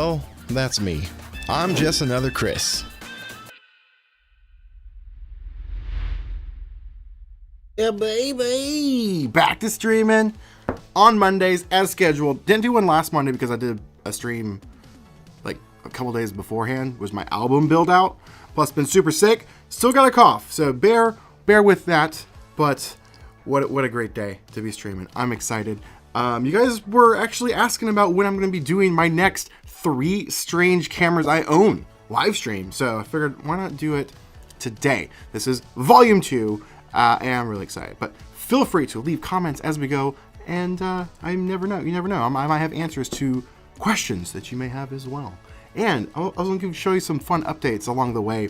Oh, that's me. I'm just another Chris. Yeah, baby! Back to streaming on Mondays as scheduled. Didn't do one last Monday because I did a stream like a couple days beforehand. It was my album build out. Plus, been super sick. Still got a cough, so bear with that. But what a great day to be streaming. I'm excited. You guys were actually asking about when I'm going to be doing my next 3 strange cameras I own live stream. So I figured, why not do it today? This is volume 2, and I'm really excited. But feel free to leave comments as we go, and I never know. You never know. I might have answers to questions that you may have as well. And I was going to show you some fun updates along the way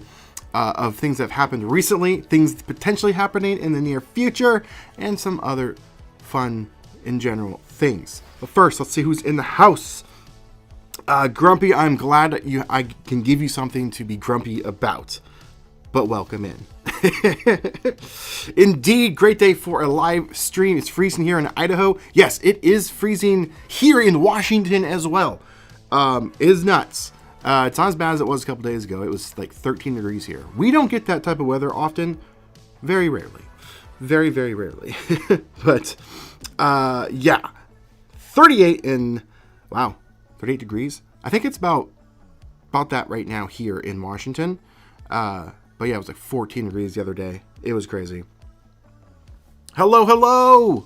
of things that have happened recently, things potentially happening in the near future, and some other fun, in general, things. But first, let's see who's in the house. Grumpy, I'm glad I can give you something to be grumpy about. But welcome in. Indeed, great day for a live stream. It's freezing here in Idaho. Yes, it is freezing here in Washington as well. It is nuts. It's not as bad as it was a couple days ago. It was like 13 degrees here. We don't get that type of weather often. Very rarely. Very, very rarely. But, yeah. 38 in, wow, 38 degrees. I think it's about that right now here in Washington. But yeah, it was like 14 degrees the other day. It was crazy. Hello!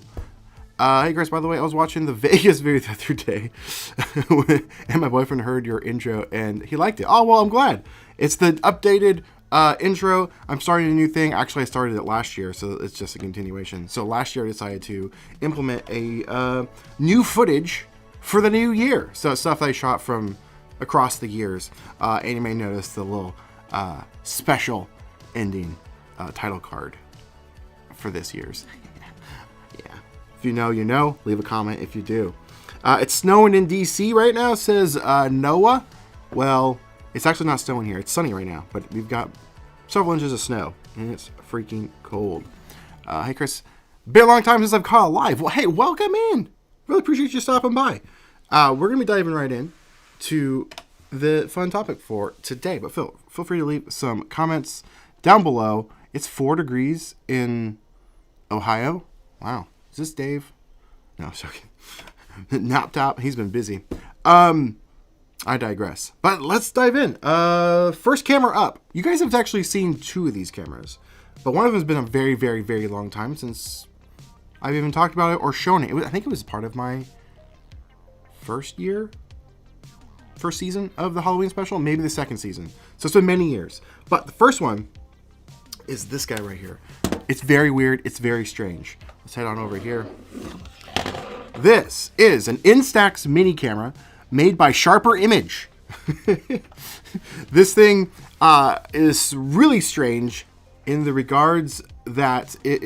Hey Chris, by the way, I was watching the Vegas video the other day, and my boyfriend heard your intro, and he liked it. Oh, well, I'm glad. It's the updated intro. I'm starting a new thing. Actually, I started it last year, so it's just a continuation. So last year, I decided to implement a new footage for the new year. So stuff I shot from across the years, and you may notice the little special ending title card for this year's. Yeah. If you know, you know. Leave a comment if you do. It's snowing in DC right now, says Noah. Well, it's actually not snowing here. It's sunny right now, but we've got several inches of snow, and it's freaking cold. Hey, Chris. Been a long time since I've caught a live. Well, hey, welcome in. Really appreciate you stopping by. We're going to be diving right in to the fun topic for today, but feel free to leave some comments down below. It's 4 degrees in Ohio. Wow. Is this Dave? No, I'm joking. Nap Top, he's been busy. I digress. But let's dive in. First camera up. You guys have actually seen 2 of these cameras, but one of them has been a very, very, very long time since I've even talked about it or shown it. I think it was part of my first season of the Halloween special, maybe the second season. So it's been many years. But the first one is this guy right here. It's very weird. It's very strange. Let's head on over here. This is an Instax mini camera made by Sharper Image. This thing is really strange in the regards that it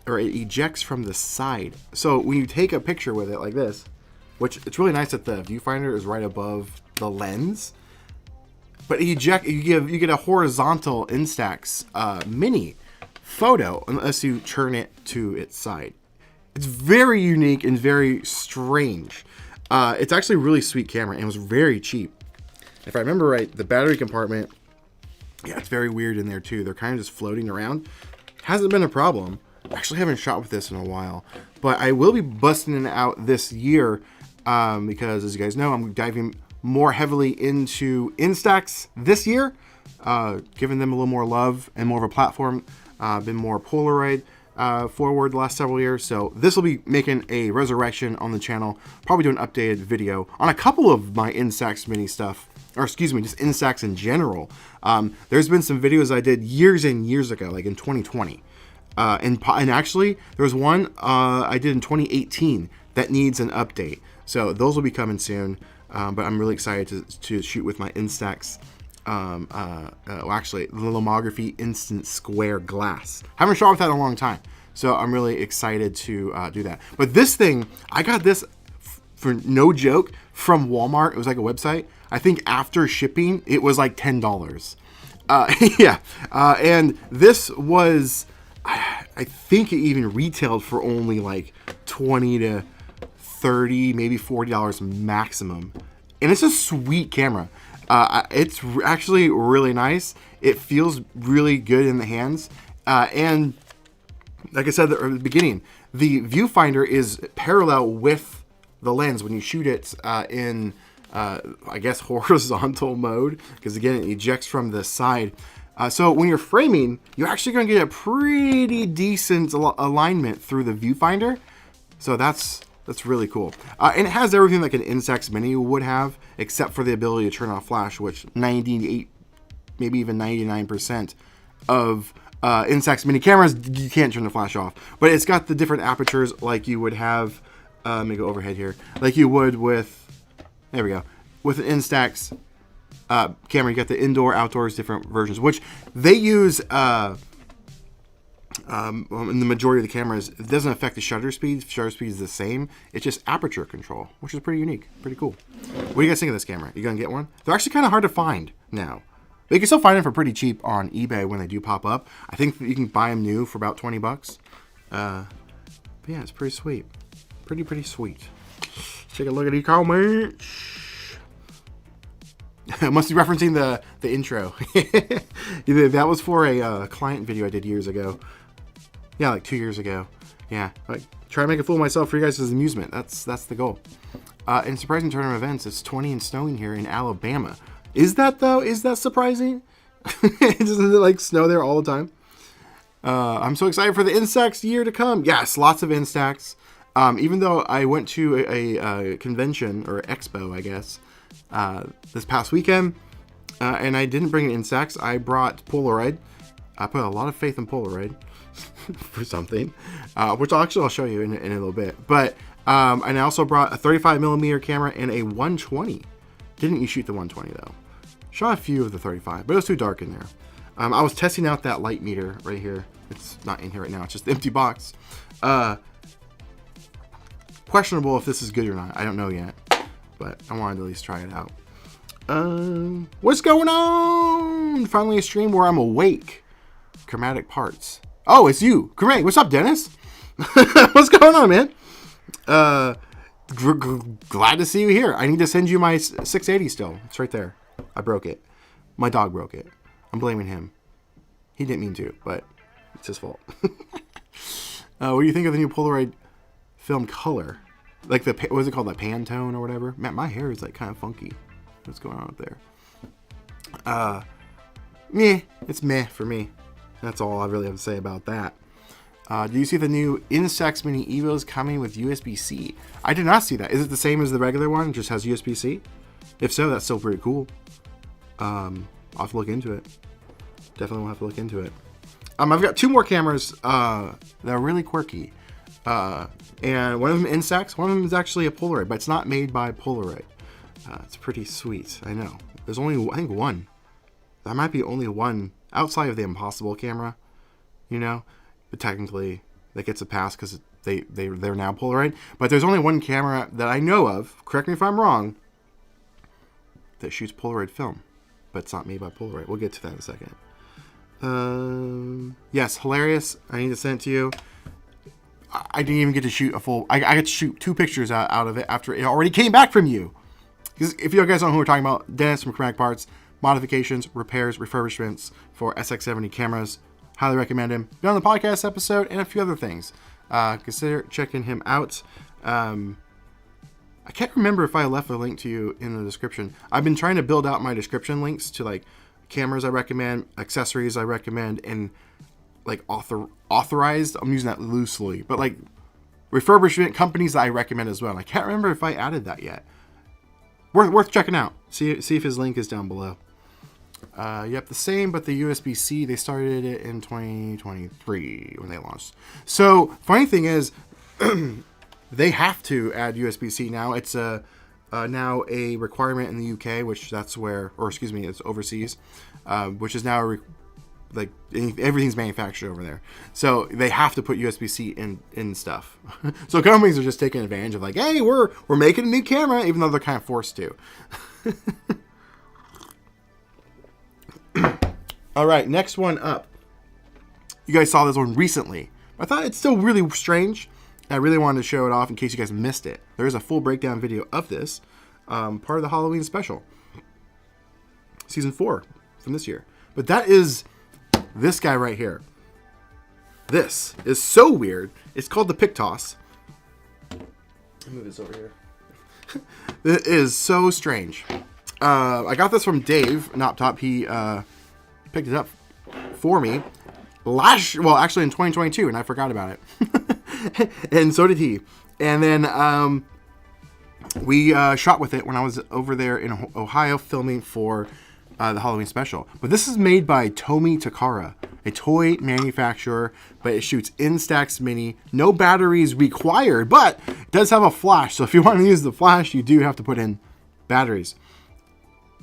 ejects from the side. So when you take a picture with it like this, which it's really nice that the viewfinder is right above the lens, but you get a horizontal Instax mini photo unless you turn it to its side. It's very unique and very strange. It's actually a really sweet camera, and it was very cheap. If I remember right, the battery compartment, yeah, it's very weird in there too. They're kind of just floating around. Hasn't been a problem. I actually haven't shot with this in a while, but I will be busting it out this year because, as you guys know, I'm diving more heavily into Instax this year, giving them a little more love and more of a platform. Been more Polaroid forward the last several years, so this will be making a resurrection on the channel. Probably do an updated video on a couple of my Instax mini stuff, or excuse me, just Instax in general. There's been some videos I did years and years ago, like in 2020. And actually, there was one I did in 2018 that needs an update. So those will be coming soon. But I'm really excited to shoot with my Instax. Actually, the Lomography Instant Square Glass. Haven't shot with that in a long time. So I'm really excited to do that. But this thing, I got this for no joke from Walmart. It was like a website. I think after shipping, it was like $10. Yeah. And this was, I think it even retailed for only like $20 to $30, maybe $40 maximum. And it's a sweet camera. It's actually really nice. It feels really good in the hands. And like I said at the beginning, the viewfinder is parallel with the lens when you shoot it in, I guess, horizontal mode, because again, it ejects from the side. So when you're framing, you're actually going to get a pretty decent alignment through the viewfinder. So that's really cool. And it has everything like an Instax Mini would have, except for the ability to turn off flash, which 98, maybe even 99% of Instax Mini cameras, you can't turn the flash off. But it's got the different apertures like you would have, let me go overhead here, like you would with, there we go, with an Instax camera. You got the indoor, outdoors, different versions, which they use in the majority of the cameras. It doesn't affect the shutter speed. Shutter speed is the same. It's just aperture control, which is pretty unique, pretty cool. What do you guys think of this camera? You gonna get one? They're actually kind of hard to find now. But you can still find them for pretty cheap on eBay when they do pop up. I think you can buy them new for about 20 bucks. But yeah, it's pretty sweet. Pretty sweet. Let's take a look at the comments. I must be referencing the intro. That was for a client video I did years ago. Yeah, like 2 years ago. Yeah, like try to make a fool of myself for you guys' amusement. That's the goal. In surprising turn of events, it's 20 and snowing here in Alabama. Is that though? Is that surprising? Doesn't it like snow there all the time? I'm so excited for the Instax year to come. Yes, lots of Instax. Even though I went to a convention or expo, I guess, this past weekend, and I didn't bring an Instax. I brought Polaroid. I put a lot of faith in Polaroid for something, which I'll show you in a little bit. But and I also brought a 35mm camera and a 120. Didn't you shoot the 120 though? Shot a few of the 35, but it was too dark in there. I was testing out that light meter right here. It's not in here right now. It's just an empty box. Questionable if this is good or not. I don't know yet, but I wanted to at least try it out. What's going on? Finally a stream where I'm awake. Chromatic parts. Oh, it's you. Great. What's up, Dennis? What's going on, man? Glad to see you here. I need to send you my 680 still. It's right there. I broke it. My dog broke it. I'm blaming him. He didn't mean to, but it's his fault. What do you think of the new Polaroid film color? Like the, what is it called? Like Pantone or whatever? Man, my hair is like kind of funky. What's going on up there? Meh. It's meh for me. That's all I really have to say about that. Do you see the new Instax Mini Evos coming with USB-C? I did not see that. Is it the same as the regular one? It just has USB-C? If so, that's still pretty cool. I'll have to look into it. Definitely will have to look into it. I've got two more cameras that are really quirky. And one of them Instax. One of them is actually a Polaroid, but it's not made by Polaroid. It's pretty sweet. I know. There's only, I think, one. That might be only one outside of the Impossible camera, you know? But technically, that gets a pass because they're now Polaroid. But there's only one camera that I know of, correct me if I'm wrong, that shoots Polaroid film. But it's not made by Polaroid. We'll get to that in a second. Yes, hilarious. I need to send it to you. I didn't even get to shoot a full... I got to shoot 2 pictures out of it after it already came back from you. Because if you guys don't know who we're talking about, Dennis from Chromatic Parts, modifications, repairs, refurbishments for SX70 cameras. Highly recommend him. Been on the podcast episode and a few other things. Consider checking him out. I can't remember if I left a link to you in the description. I've been trying to build out my description links to like cameras I recommend, accessories I recommend, and like authorized. I'm using that loosely, but like refurbishment companies that I recommend as well. I can't remember if I added that yet. Worth checking out. See if his link is down below. Yep, the same, but the USB-C, they started it in 2023 when they launched. So, funny thing is, they have to add USB-C now. It's now a requirement in the UK, which that's where, or excuse me, it's overseas, which is now like everything's manufactured over there. So they have to put USB-C in stuff. So companies are just taking advantage of like, hey, we're making a new camera, even though they're kind of forced to. All right, next one up. You guys saw this one recently. I thought it's still really strange. I really wanted to show it off in case you guys missed it. There is a full breakdown video of this, part of the Halloween special. Season 4 from this year. But that is this guy right here. This is so weird. It's called the Pick Toss. Let me move this over here. It is so strange. I got this from Dave Noptop. He picked it up for me actually in 2022, and I forgot about it. And so did he. And then we shot with it when I was over there in Ohio filming for the Halloween special. But this is made by Tomy Takara, a toy manufacturer, but it shoots Instax Mini. No batteries required, but it does have a flash. So if you want to use the flash, you do have to put in batteries.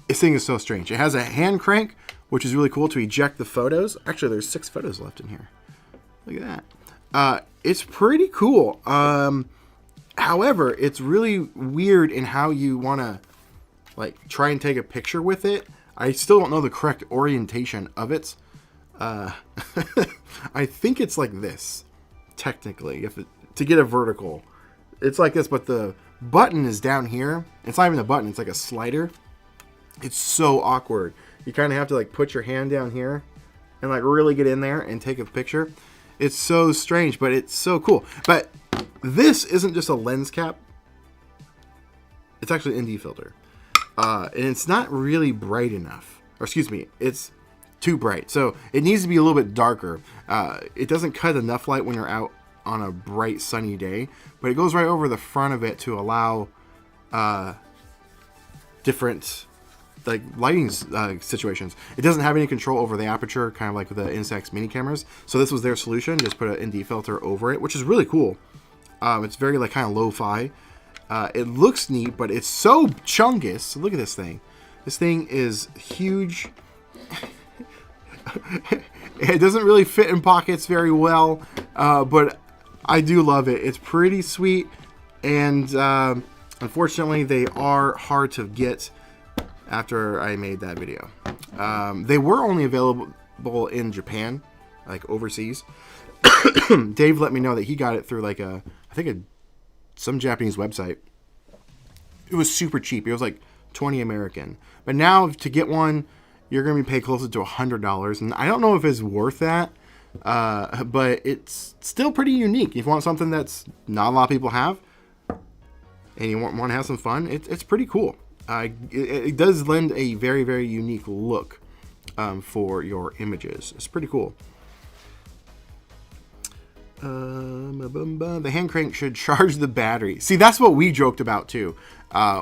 This thing is so strange. It has a hand crank, which is really cool to eject the photos. Actually, there's 6 photos left in here. Look at that. It's pretty cool. However, it's really weird in how you want to like try and take a picture with it. I still don't know the correct orientation of it. I think it's like this, technically, to get a vertical. It's like this, but the button is down here. It's not even a button, it's like a slider. It's so awkward. You kind of have to like put your hand down here and like really get in there and take a picture. It's so strange, but it's so cool. But this isn't just a lens cap. It's actually an ND filter. And it's not really bright enough. Or excuse me, it's too bright. So it needs to be a little bit darker. It doesn't cut enough light when you're out on a bright sunny day, but it goes right over the front of it to allow different like lighting situations. It doesn't have any control over the aperture, kind of like the Instax mini cameras. So this was their solution. Just put an ND filter over it, which is really cool. It's very like kind of lo-fi. It looks neat, but it's so chungus. Look at this thing. This thing is huge. It doesn't really fit in pockets very well, but I do love it. It's pretty sweet, and unfortunately, they are hard to get after I made that video. They were only available in Japan, like overseas. Dave let me know that he got it through like some Japanese website. It was super cheap. It was like 20 American. But now to get one, you're going to be paid closer to $100. And I don't know if it's worth that, but it's still pretty unique. If you want something that's not a lot of people have, and you want to have some fun, it's pretty cool. It does lend a very, very unique look for your images. It's pretty cool. The hand crank should charge the battery. See, that's what we joked about too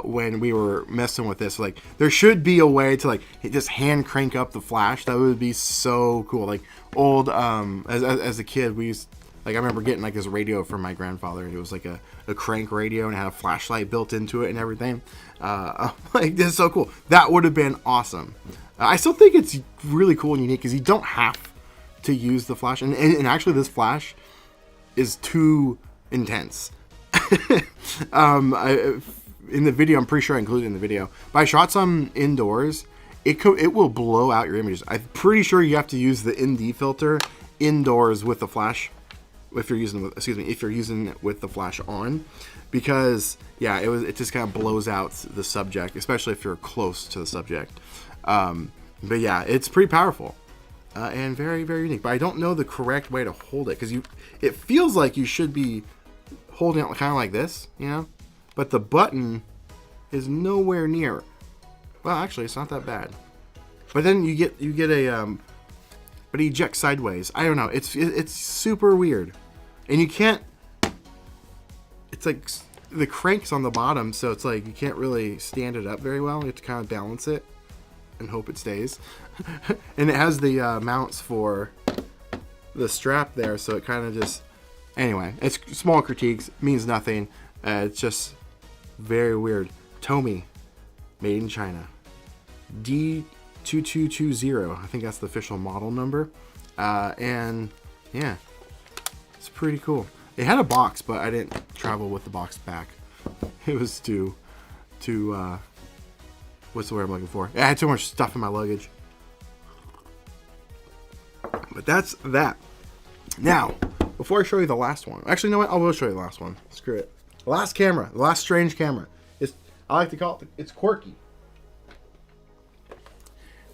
when we were messing with this. Like, there should be a way to like just hand crank up the flash. That would be so cool. Like old as a kid, we used, like, I remember getting like this radio from my grandfather. It was like a crank radio and it had a flashlight built into it and everything. Like, this is so cool. That would have been awesome. I still think it's really cool and unique because you don't have to use the flash. And actually, this flash is too intense. In the video, I'm pretty sure I included it in the video, but I shot some indoors. It will blow out your images. I'm pretty sure you have to use the ND filter indoors with the flash, if you're using it with the flash on, because yeah, it just kind of blows out the subject, especially if you're close to the subject. But yeah, it's pretty powerful. And very, very unique. But I don't know the correct way to hold it, because it feels like you should be holding it kind of like this, you know? But the button is nowhere near. Well, actually, it's not that bad. But then you get a but it ejects sideways. I don't know. It's super weird, and you can't. It's like the crank's on the bottom, so it's like you can't really stand it up very well. You have to kind of balance it and hope it stays. And it has the mounts for the strap there, so it kind of just. Anyway, it's small critiques, means nothing. It's just very weird. Tomy, made in China. D2220, I think that's the official model number. And yeah, it's pretty cool. It had a box, but I didn't travel with the box back. It was too what's the word I'm looking for? I had too much stuff in my luggage. But that's that. Now, before I show you the last one. Actually, you know what? I will show you the last one. Screw it. The last camera. The last strange camera. I like to call it, it's quirky.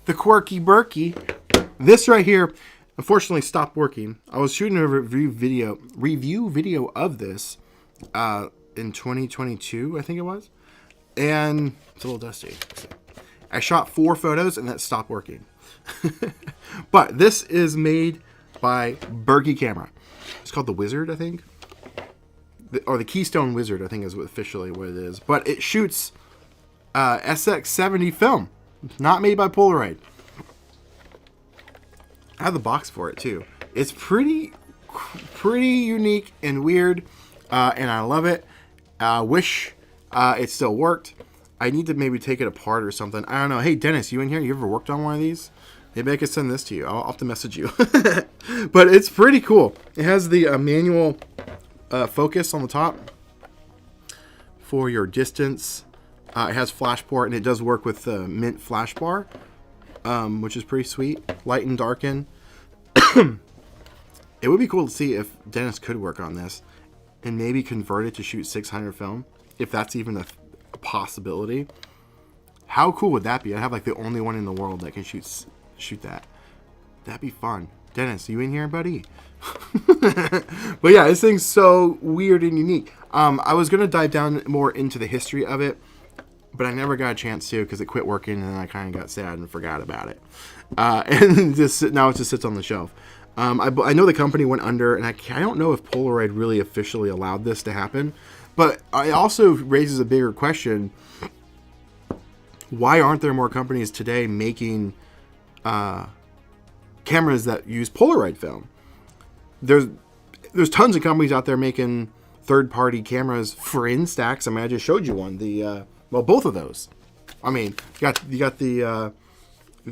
The quirky Berkey. This right here, unfortunately, stopped working. I was shooting a review video of this in 2022, I think it was. And it's a little dusty. I shot 4 photos and that stopped working. But this is made by Berkey Camera. It's called the Wizard, I think. Or the Keystone Wizard, I think is officially what it is. But it shoots SX70 film. Not made by Polaroid. I have the box for it too. It's pretty unique and weird. And I love it. I wish it still worked. I need to maybe take it apart or something. I don't know. Hey, Dennis, you in here? You ever worked on one of these? Maybe I could send this to you. I'll have to message you. But it's pretty cool. It has the manual focus on the top for your distance. It has flash port, and it does work with the Mint flash bar, which is pretty sweet. Light and darken. It would be cool to see if Dennis could work on this and maybe convert it to shoot 600 film, if that's even a possibility. How cool would that be? I have like the only one in the world that can shoot that. That'd be fun. Dennis, you in here, buddy? But yeah, this thing's so weird and unique. I was gonna dive down more into the history of it, but I never got a chance to because it quit working, and then I kind of got sad and forgot about it. And now it just sits on the shelf. I know the company went under, and I don't know if Polaroid really officially allowed this to happen. But it also raises a bigger question. Why aren't there more companies today making cameras that use Polaroid film? There's tons of companies out there making third-party cameras for Instax. I mean, I just showed you one. Both of those. I mean, you got the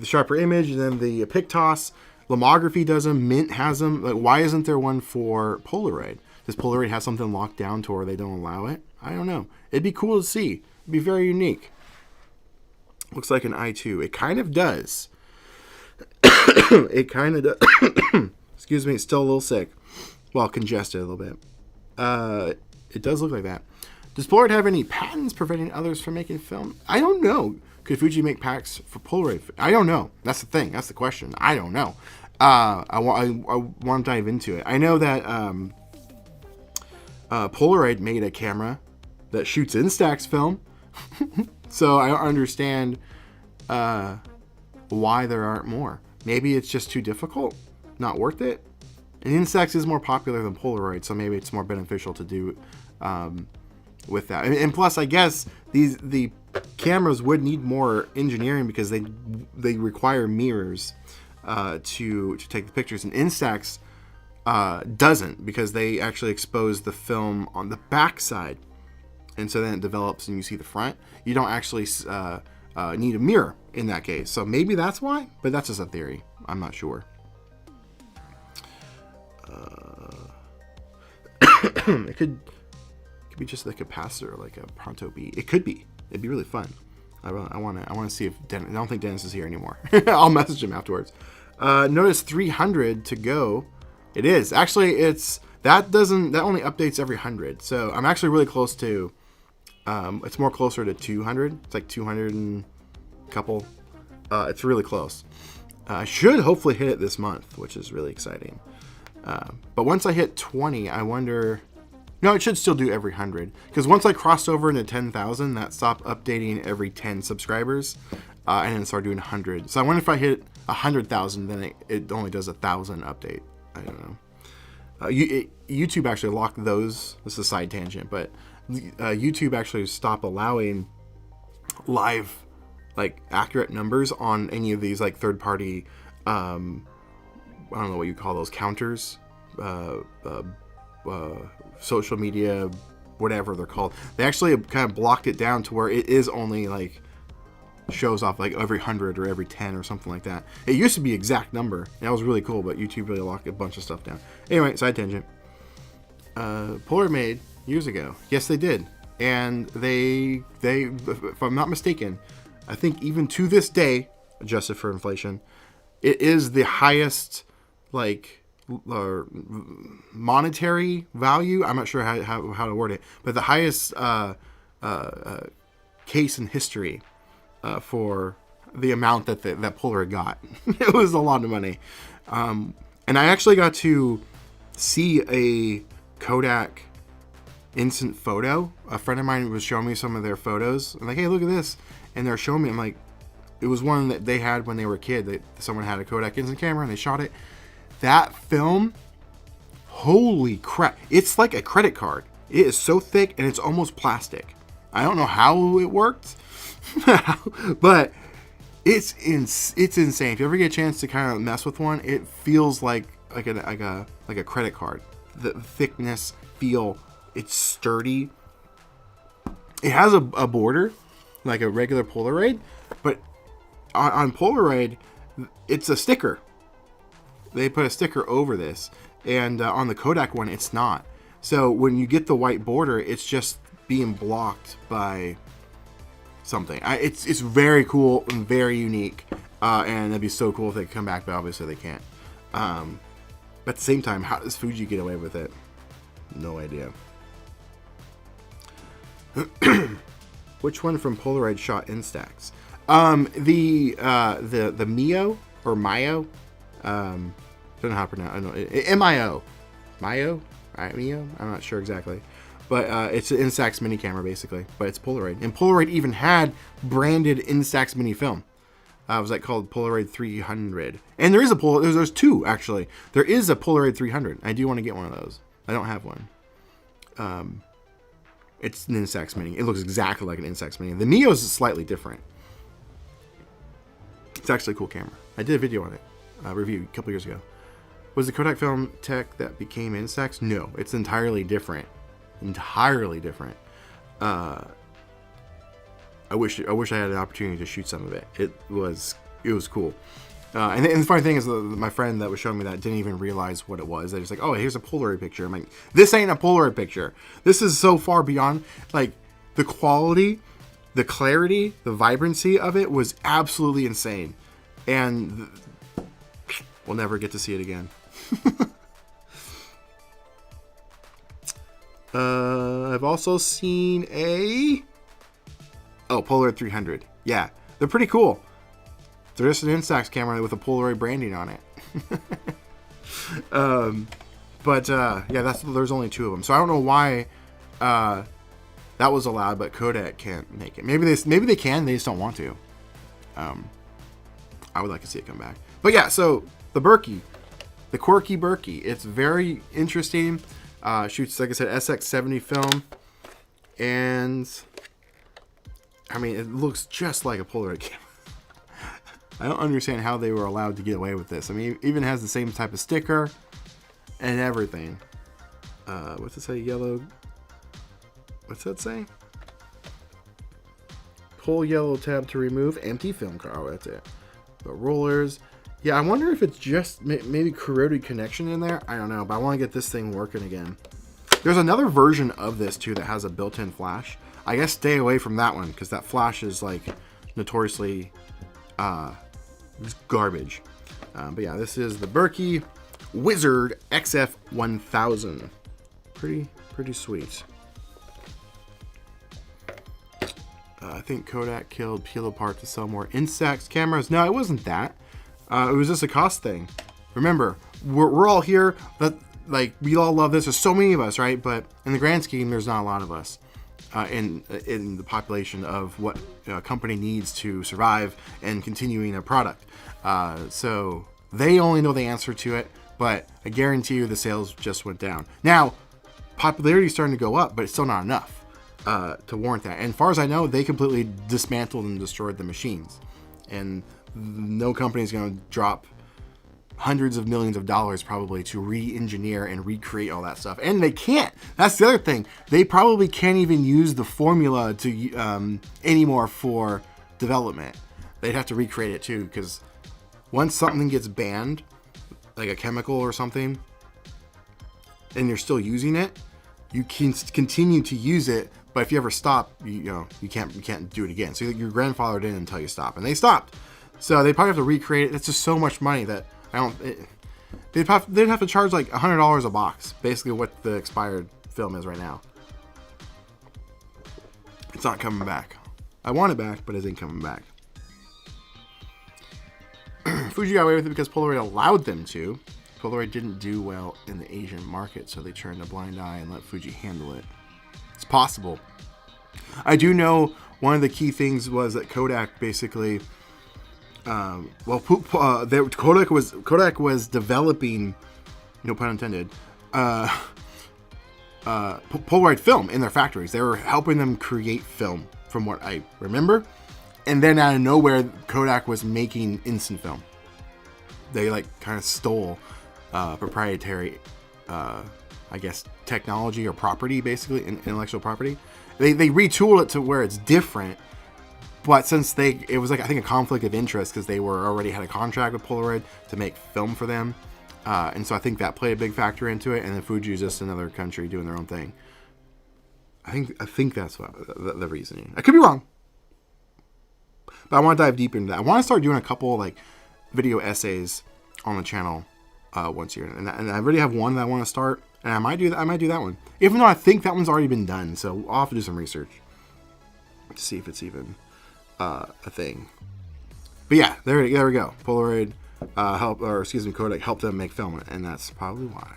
Sharper Image, and then the Pictos. Lomography does them. Mint has them. Like, why isn't there one for Polaroid? Does Polaroid have something locked down to where they don't allow it? I don't know. It'd be cool to see. It'd be very unique. Looks like an i2. It kind of does. It kind of does. Excuse me. It's still a little sick. Well, congested a little bit. It does look like that. Does Polaroid have any patents preventing others from making film? I don't know. Could Fuji make packs for Polaroid? I don't know. That's the thing. That's the question. I don't know. I want to dive into it. I know that Polaroid made a camera that shoots Instax film. So I don't understand why there aren't more. Maybe it's just too difficult, not worth it. And Instax is more popular than Polaroid, so maybe it's more beneficial to do with that. And plus, I guess the cameras would need more engineering because they require mirrors to take the pictures. And Instax doesn't, because they actually expose the film on the back side, and so then it develops and you see the front. You don't actually need a mirror in that case. So maybe that's why, but that's just a theory. I'm not sure. It could be just the capacitor, like a Pronto B. It could be. It'd be really fun. I want to see if Dennis. I don't think Dennis is here anymore. I'll message him afterwards. Notice 300 to go. It is actually that only updates every 100. So I'm actually really close to. It's more closer to 200. It's like 200 and a couple. It's really close. I should hopefully hit it this month, which is really exciting. But once I hit 20, I wonder. No, it should still do every 100. Because once I crossed over into 10,000, that stopped updating every 10 subscribers. And then started doing 100. So I wonder if I hit 100,000, then it only does 1,000 update. I don't know. YouTube actually locked those. This is a side tangent, but YouTube actually stopped allowing live, like, accurate numbers on any of these, like, third-party, I don't know what you call those, counters, social media, whatever they're called. They actually kind of blocked it down to where it is only, like, shows off like every 100 or every 10 or something like that. It used to be exact number. That was really cool, but YouTube really locked a bunch of stuff down. Anyway, side tangent. Polaroid made years ago. Yes, they did. And they, if I'm not mistaken, I think even to this day, adjusted for inflation, it is the highest, like, monetary value. I'm not sure how to word it, but the highest case in history for the amount that that Polaroid got. It was a lot of money. And I actually got to see a Kodak instant photo. A friend of mine was showing me some of their photos. I'm like, hey, look at this. And they're showing me, I'm like, it was one that they had when they were a kid. Someone had a Kodak instant camera and they shot it. That film, holy crap. It's like a credit card. It is so thick and it's almost plastic. I don't know how it worked, but it's insane. If you ever get a chance to kind of mess with one, it feels like a credit card. The thickness, feel, it's sturdy. It has a border like a regular Polaroid, but on Polaroid, it's a sticker. They put a sticker over this, and on the Kodak one, it's not. So when you get the white border, it's just being blocked by something. It's very cool and very unique, and it'd be so cool if they could come back, but obviously they can't. But at the same time, how does Fuji get away with it? No idea. Which one from Polaroid shot Instax? The Mio or Mio. Don't know how to pronounce. I don't know. Mio. Mio? Right, Mio? I'm not sure exactly. But it's an Instax mini camera basically, but it's Polaroid. And Polaroid even had branded Instax mini film. It was like called Polaroid 300. And there is there's two actually. There is a Polaroid 300. I do want to get one of those. I don't have one. It's an Instax mini. It looks exactly like an Instax mini. The Mio is slightly different. It's actually a cool camera. I did a video on it, review a couple years ago. Was the Kodak film tech that became Instax? No, it's entirely different. Entirely different. I wish I had an opportunity to shoot some of it. It was cool. And the funny thing is, my friend that was showing me that didn't even realize what it was. They're just like, oh, here's a Polaroid picture. I'm like, this ain't a Polaroid picture. This is so far beyond, like, the quality, the clarity, the vibrancy of it was absolutely insane. And we'll never get to see it again. I've also seen Polaroid 300. Yeah, they're pretty cool. They're just an Instax camera with a Polaroid branding on it. Yeah, there's only two of them. So I don't know why that was allowed, but Kodak can't make it. Maybe they can. They just don't want to. I would like to see it come back. But yeah, so the Berkey, the quirky Berkey. It's very interesting. Shoots, like I said, SX70 film, and I mean, it looks just like a Polaroid camera. I don't understand how they were allowed to get away with this. I mean, it even has the same type of sticker and everything. What's it say? Yellow. What's that say? Pull yellow tab to remove empty film card. Oh, that's it. The rollers. Yeah, I wonder if it's just maybe corroded connection in there. I don't know, but I want to get this thing working again. There's another version of this too that has a built-in flash. I guess stay away from that one because that flash is like notoriously garbage. But yeah, this is the Berkey Wizard XF1000. Pretty sweet. I think Kodak killed Peel Apart to sell more Instax cameras. No, it wasn't that. It was just a cost thing. Remember, we're all here. That like we all love this. There's so many of us, right? But in the grand scheme, there's not a lot of us in the population of what a company needs to survive and continuing a product. So they only know the answer to it. But I guarantee you, the sales just went down. Now, popularity is starting to go up, but it's still not enough to warrant that. And as far as I know, they completely dismantled and destroyed the machines, and no company is going to drop hundreds of millions of dollars probably to re-engineer and recreate all that stuff. And they can't. That's the other thing. They probably can't even use the formula to anymore for development. They'd have to recreate it too, because once something gets banned, like a chemical or something, and you're still using it, you can continue to use it. But if you ever stop, you can't do it again. So your grandfather didn't until you stop, and they stopped. So they probably have to recreate it. It's just so much money that they'd have to charge like $100 a box, basically what the expired film is right now. It's not coming back. I want it back, but it ain't coming back. Fuji got away with it because Polaroid allowed them to. Polaroid didn't do well in the Asian market, so they turned a blind eye and let Fuji handle it. It's possible. I do know one of the key things was that Kodak basically, Kodak was developing, no pun intended, Polaroid film in their factories. They were helping them create film, from what I remember. And then out of nowhere, Kodak was making instant film. They like kind of stole proprietary, I guess, technology or property, basically, intellectual property. They retooled it to where it's different. But since it was like, I think, a conflict of interest because they already had a contract with Polaroid to make film for them. And so I think that played a big factor into it. And then Fuji is just another country doing their own thing. I think that's what the reasoning. I could be wrong. But I want to dive deep into that. I want to start doing a couple like video essays on the channel once a year. And I already have one that I want to start. And I might do that one. Even though I think that one's already been done. So I'll have to do some research to see if it's even a thing. But yeah, there we go. Polaroid Kodak helped them make film, and that's probably why.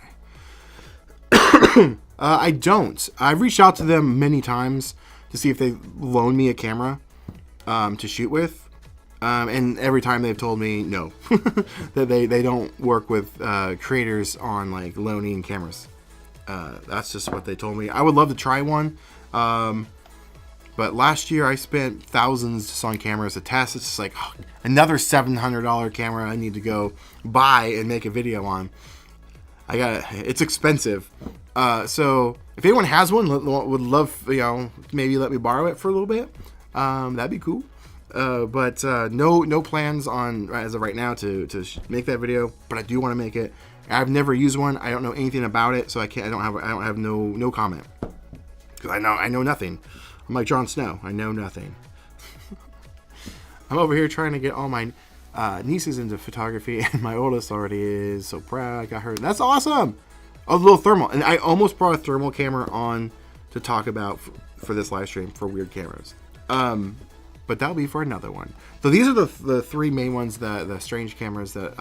I don't. I've reached out to them many times to see if they loan me a camera to shoot with, and every time they've told me no, that they don't work with creators on like loaning cameras. That's just what they told me. I would love to try one. But last year I spent thousands just on cameras to test. It's just like another $700 camera I need to go buy and make a video on. It's expensive. So if anyone has one, would love, maybe let me borrow it for a little bit. That'd be cool. But no plans on as of right now to make that video. But I do want to make it. I've never used one. I don't know anything about it, so I don't have no comment because I know nothing. I'm like Jon Snow. I know nothing. I'm over here trying to get all my nieces into photography, and my oldest already is. So proud. I got her. That's awesome. Oh, a little thermal. And I almost brought a thermal camera on to talk about for this live stream for weird cameras. But that'll be for another one. So these are the three main ones, the strange cameras that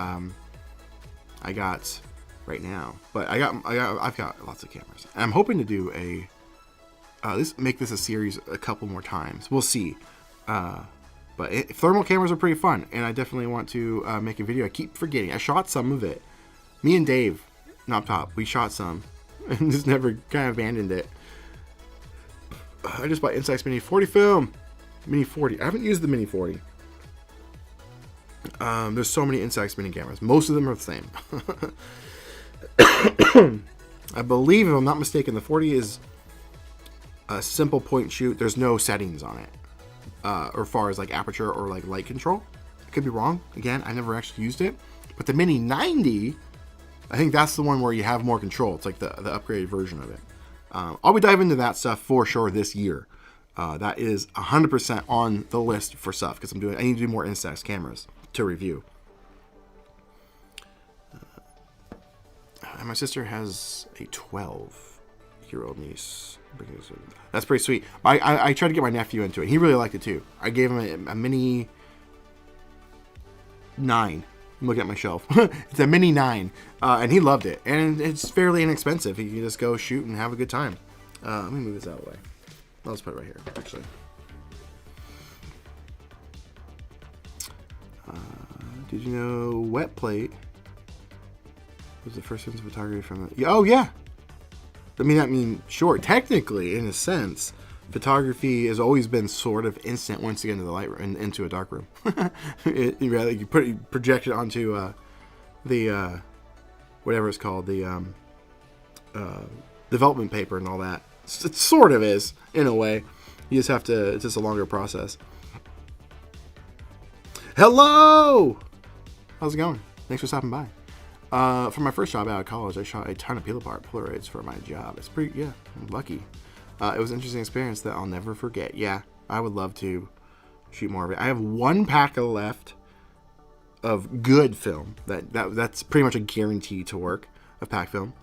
I got right now. But I've got lots of cameras. And I'm hoping to do make this a series a couple more times. We'll see. But thermal cameras are pretty fun, and I definitely want to make a video. I keep forgetting. I shot some of it. Me and Dave, not top, we shot some, and just never kind of abandoned it. I just bought Instax Mini 40 film. Mini 40. I haven't used the Mini 40. There's so many Instax Mini cameras. Most of them are the same. I believe, if I'm not mistaken, the 40 is a simple point shoot. There's no settings on it, or far as like aperture or like light control. I could be wrong. Again, I never actually used it. But the Mini 90, I think that's the one where you have more control. It's like the upgraded version of it. I'll be diving into that stuff for sure this year. That is 100% on the list for stuff because I need to do more Instax cameras to review. And my sister has a 12-year-old niece. That's pretty sweet. I tried to get my nephew into it. He really liked it too. I gave him a Mini 9. I'm looking at my shelf. It's a Mini 9. And he loved it. And it's fairly inexpensive. He can just go shoot and have a good time. Let me move this out of the way. I'll just put it right here, actually. Did you know wet plate was the first sense of photography from the... Oh, yeah. Sure. Technically, in a sense, photography has always been sort of instant once you get into the light room, into a dark room. You project it onto the whatever it's called, the development paper and all that. It sort of is, in a way. You just have to, it's just a longer process. Hello! How's it going? Thanks for stopping by. For my first job out of college, I shot a ton of peel-apart Polaroids for my job. It's pretty, I'm lucky. It was an interesting experience that I'll never forget. Yeah, I would love to shoot more of it. I have one pack left of good film. That's pretty much a guarantee to work of pack film.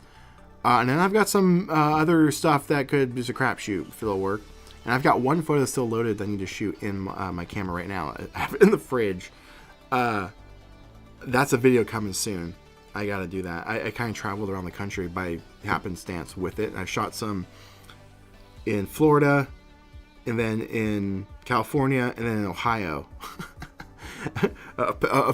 And then I've got some other stuff that could be a crapshoot if it'll work. And I've got one photo that's still loaded that I need to shoot in my camera right now. I have it in the fridge. That's a video coming soon. I gotta do that. I kind of traveled around the country by happenstance with it. I shot some in Florida, and then in California, and then in Ohio.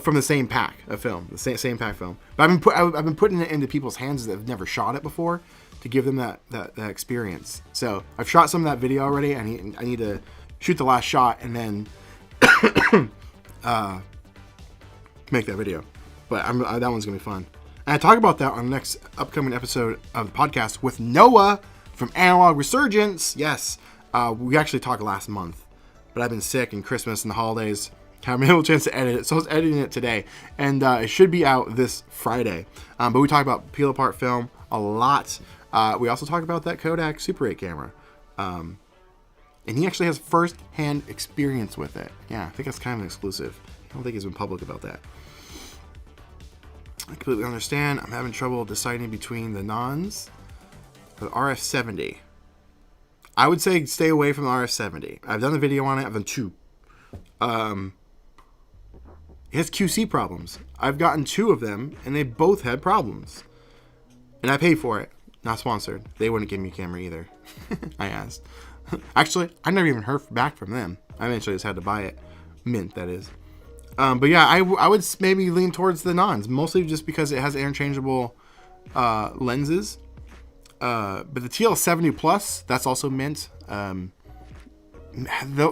From the same pack of film, the same pack film. But I've been putting it into people's hands that have never shot it before to give them that experience. So I've shot some of that video already. I need to shoot the last shot and then make that video. But that one's gonna be fun. And I talk about that on the next upcoming episode of the podcast with Noah from Analog Resurgence. Yes, we actually talked last month, but I've been sick and Christmas and the holidays. Haven't been able to chance to edit it, so I was editing it today, and it should be out this Friday. But we talk about peel apart film a lot. We also talk about that Kodak Super 8 camera, and he actually has first-hand experience with it. Yeah, I think that's kind of an exclusive. I don't think he's been public about that. I completely understand. I'm having trouble deciding between the nons or the RF70. I would say stay away from the RF70. I've done a video on it. I've done two. It has QC problems. I've gotten two of them, and they both had problems. And I paid for it. Not sponsored. They wouldn't give me a camera either. I asked. Actually, I never even heard back from them. I eventually just had to buy it. Mint, that is. But yeah, I would maybe lean towards the nons, mostly just because it has interchangeable lenses. But the TL70 Plus, that's also mint. The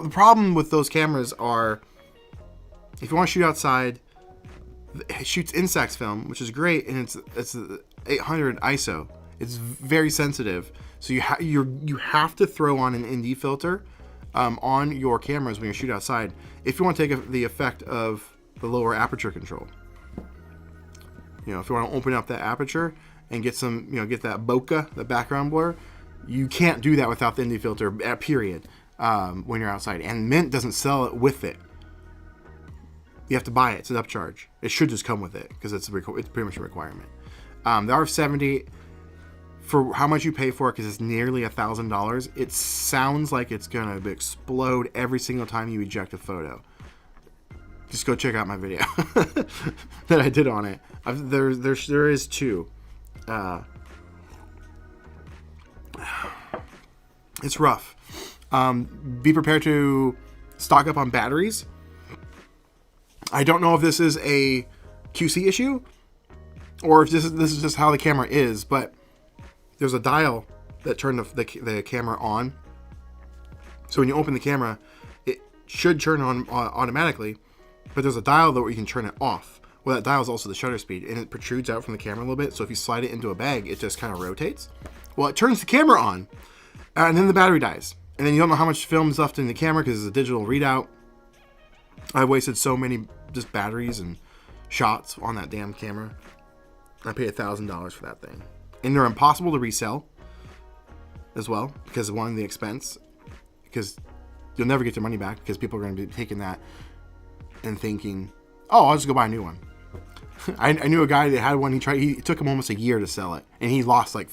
problem with those cameras are, if you want to shoot outside, it shoots Instax film, which is great, and it's 800 ISO. It's very sensitive, so you have to throw on an ND filter on your cameras when you shoot outside if you want to take the effect of the lower aperture control. If you want to open up that aperture and get some, get that bokeh, the background blur, you can't do that without the ND filter. Period. When you're outside, and Mint doesn't sell it with it. You have to buy it. It's an upcharge. It should just come with it because it's pretty much a requirement. The RF70, for how much you pay for it, because it's nearly $1,000, it sounds like it's gonna explode every single time you eject a photo. Just go check out my video that I did on it. There is two. It's rough. Be prepared to stock up on batteries. I don't know if this is a QC issue or if this is just how the camera is, but there's a dial that turned the camera on. So when you open the camera, it should turn on automatically, but there's a dial though where you can turn it off. Well, that dial is also the shutter speed, and it protrudes out from the camera a little bit. So if you slide it into a bag, it just kind of rotates. Well, it turns the camera on, and then the battery dies. And then you don't know how much film is left in the camera because it's a digital readout. I wasted so many just batteries and shots on that damn camera. I paid $1,000 for that thing. And they're impossible to resell as well because of one, the expense. Because you'll never get your money back because people are going to be taking that and thinking, oh, I'll just go buy a new one. I knew a guy that had one. He took him almost a year to sell it. And he lost like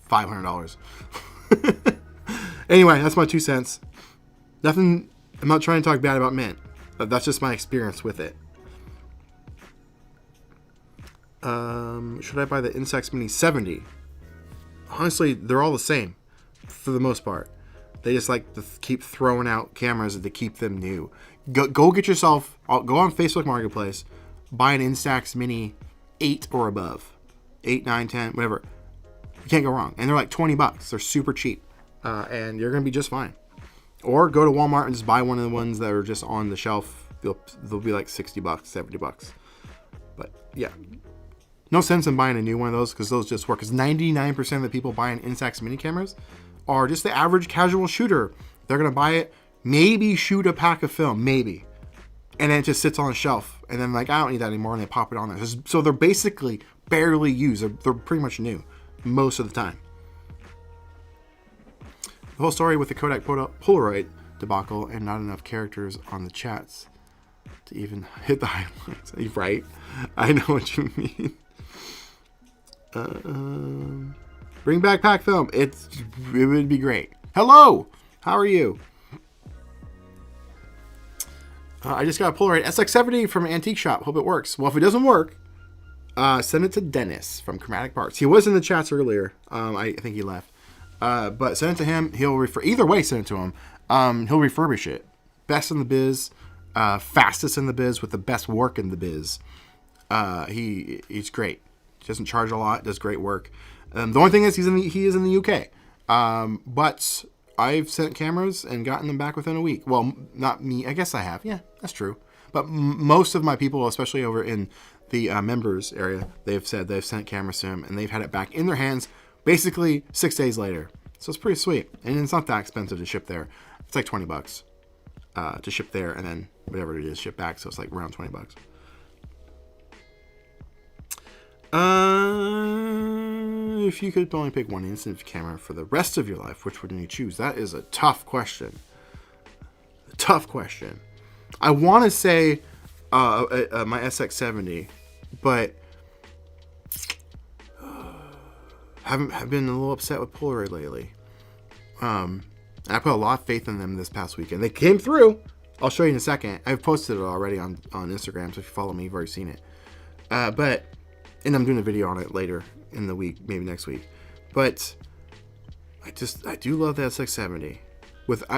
$500. Anyway, that's my 2 cents. Nothing. I'm not trying to talk bad about Mint. That's just my experience with it. Should I buy the Instax Mini 70? Honestly, they're all the same for the most part. They just like to keep throwing out cameras to keep them new. Go get yourself. Go on Facebook Marketplace. Buy an Instax Mini 8 or above. 8, 9, 10, whatever. You can't go wrong. And they're like $20. They're super cheap. And you're going to be just fine. Or go to Walmart and just buy one of the ones that are just on the shelf. They'll be like $60, $70. But yeah, no sense in buying a new one of those because those just work. Because 99% of the people buying Instax mini cameras are just the average casual shooter. They're going to buy it, maybe shoot a pack of film, maybe. And then it just sits on a shelf. And then like, I don't need that anymore. And they pop it on there. So they're basically barely used. They're pretty much new most of the time. The whole story with the Kodak Polaroid debacle and not enough characters on the chats to even hit the highlights. Right? I know what you mean. Bring back pack film. It would be great. Hello, how are you? I just got a Polaroid SX70 from an antique shop. Hope it works. Well, if it doesn't work, send it to Dennis from Chromatic Parts. He was in the chats earlier. I think he left. But send it to him. He'll either way, send it to him. He'll refurbish it. Best in the biz, fastest in the biz with the best work in the biz. He's great. Doesn't charge a lot. Does great work. The only thing is he is in the UK. But I've sent cameras and gotten them back within a week. Well, not me. I guess I have. Yeah, that's true. But most of my people, especially over in the members area, they've said they've sent cameras to him and they've had it back in their hands basically 6 days later. So it's pretty sweet. And it's not that expensive to ship there. It's like $20 to ship there and then whatever it is, ship back. So it's like around $20. If you could only pick one instant camera for the rest of your life, which would you choose? That is a tough question. I want to say my SX70, but have been a little upset with Polaroid lately. I put a lot of faith in them this past weekend. They came through. I'll show you in a second. I've posted it already on Instagram, so if you follow me, you've already seen it. And I'm doing a video on it later in the week, maybe next week. But I do love that SX70.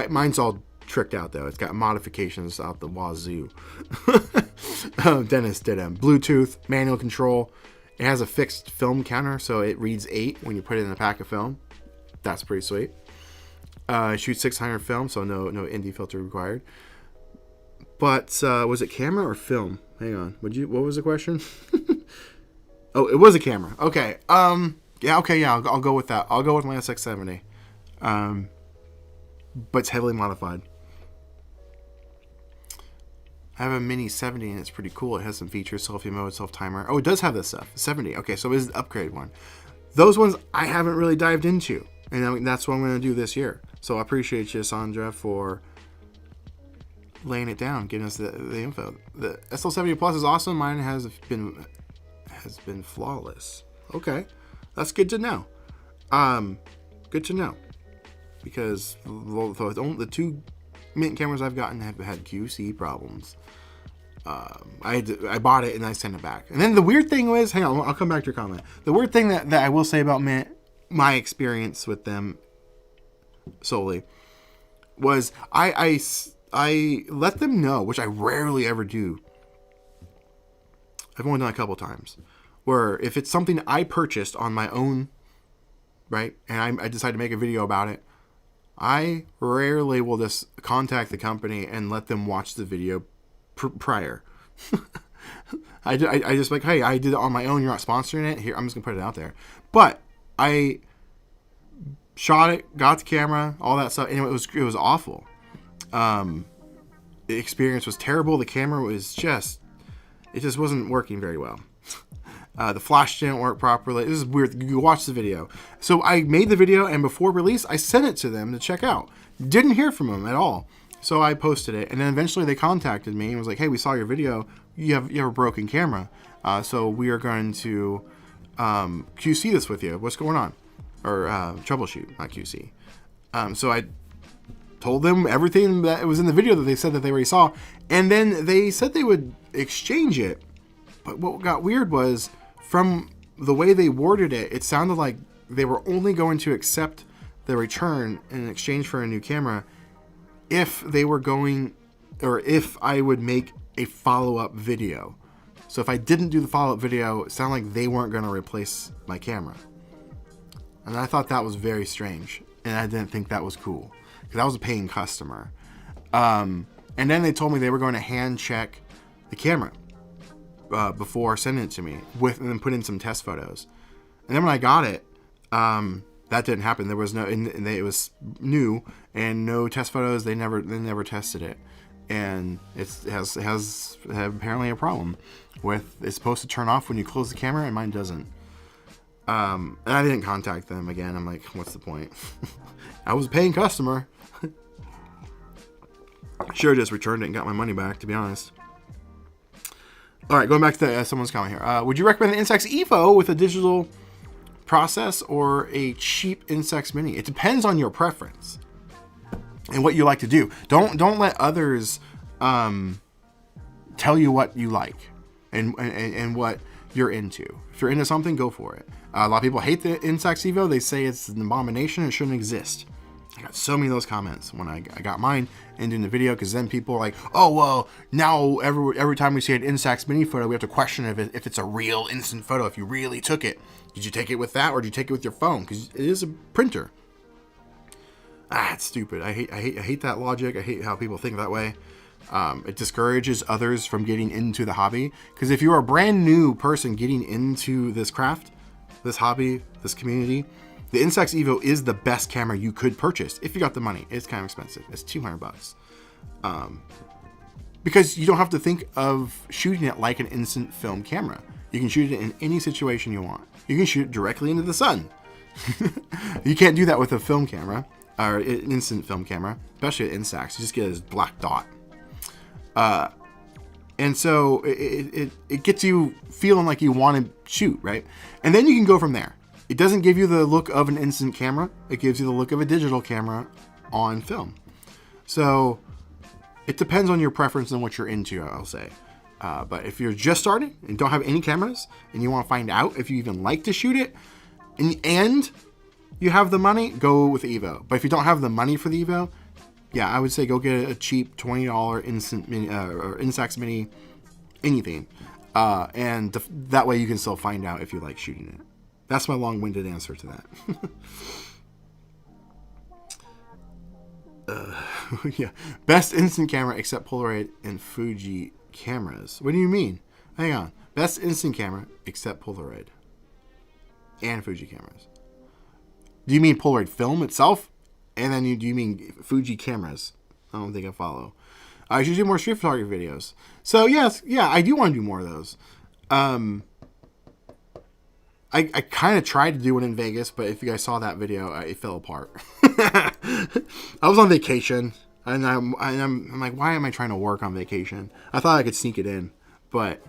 Mine's all tricked out though. It's got modifications out the wazoo. Dennis did them. Bluetooth, manual control. It has a fixed film counter, so it reads 8 when you put it in a pack of film. That's pretty sweet. It shoots 600 film, so no ND filter required. But was it camera or film? Hang on. What was the question? Oh, it was a camera. Okay. I'll go with that. I'll go with my SX70. But it's heavily modified. I have a mini 70 and it's pretty cool. It has some features, selfie mode, self-timer. Oh, it does have this stuff. 70. Okay, so it is the upgraded one. Those ones I haven't really dived into. And that's what I'm going to do this year. So I appreciate you, Sandra, for laying it down, giving us the info. The SL70 Plus is awesome. Mine has been flawless. Okay, that's good to know. Good to know, because the two Mint cameras I've gotten have had QC problems. I bought it and I sent it back. And then the weird thing was, hang on, I'll come back to your comment. The weird thing that I will say about Mint, my experience with them solely, was I let them know, which I rarely ever do. I've only done it a couple times, where if it's something I purchased on my own, right, and I decide to make a video about it, I rarely will just contact the company and let them watch the video prior. I just like, hey, I did it on my own. You're not sponsoring it. Here, I'm just gonna put it out there. But I shot it, got the camera, all that stuff, and it was awful. The experience was terrible. The camera was just wasn't working very well. The flash didn't work properly. This is weird. You watch the video. So I made the video, and before release, I sent it to them to check out. Didn't hear from them at all. So I posted it, and then eventually they contacted me and was like, "Hey, we saw your video. You have a broken camera. So we are going to QC this with you. What's going on?" Or troubleshoot, not QC. So I told them everything that was in the video that they said that they already saw, and then they said they would exchange it. But what got weird was, from the way they worded it, it sounded like they were only going to accept the return in exchange for a new camera if they were going, or if I would make a follow-up video. So if I didn't do the follow-up video, it sounded like they weren't going to replace my camera. And I thought that was very strange, and I didn't think that was cool, because I was a paying customer. And then they told me they were going to hand check the camera before sending it to me, and then put in some test photos. And then when I got it, that didn't happen. There was it was new and no test photos. They never tested it, and it has apparently a problem with, it's supposed to turn off when you close the camera, and mine doesn't. And I didn't contact them again. I'm like, what's the point? I was a paying customer. Should have just returned it and got my money back, to be honest. All right, going back to someone's comment here. Would you recommend the Instax Evo with a digital process or a cheap Instax Mini? It depends on your preference and what you like to do. Don't let others tell you what you like and what you're into. If you're into something, go for it. A lot of people hate the Instax Evo. They say it's an abomination. It shouldn't exist. I got so many of those comments when I got mine and doing the video, because then people are like, oh, well, now every time we see an Instax Mini photo, we have to question if it's a real instant photo, if you really took it. Did you take it with that, or did you take it with your phone? Because it is a printer. It's stupid. I hate that logic. I hate how people think that way. It discourages others from getting into the hobby. Because if you're a brand new person getting into this craft, this hobby, this community, the Instax Evo is the best camera you could purchase if you got the money. It's kind of expensive. It's $200. Because you don't have to think of shooting it like an instant film camera. You can shoot it in any situation you want. You can shoot it directly into the sun. You can't do that with a film camera or an instant film camera, especially at Instax. You just get this black dot. And so it gets you feeling like you want to shoot, right? And then you can go from there. It doesn't give you the look of an instant camera. It gives you the look of a digital camera on film. So it depends on your preference and what you're into, I'll say. But if you're just starting and don't have any cameras and you want to find out if you even like to shoot it and you have the money, go with the Evo. But if you don't have the money for the Evo, yeah, I would say go get a cheap $20 instant mini or Instax Mini, anything. And that way you can still find out if you like shooting it. That's my long-winded answer to that. Yeah, best instant camera except Polaroid and Fuji cameras. What do you mean? Hang on. Best instant camera except Polaroid and Fuji cameras. Do you mean Polaroid film itself? And then do you mean Fuji cameras? I don't think I follow. I should do more street photography videos. So yes, yeah, I do want to do more of those. I kind of tried to do one in Vegas, but if you guys saw that video, it fell apart. I was on vacation, and I'm like, why am I trying to work on vacation? I thought I could sneak it in, but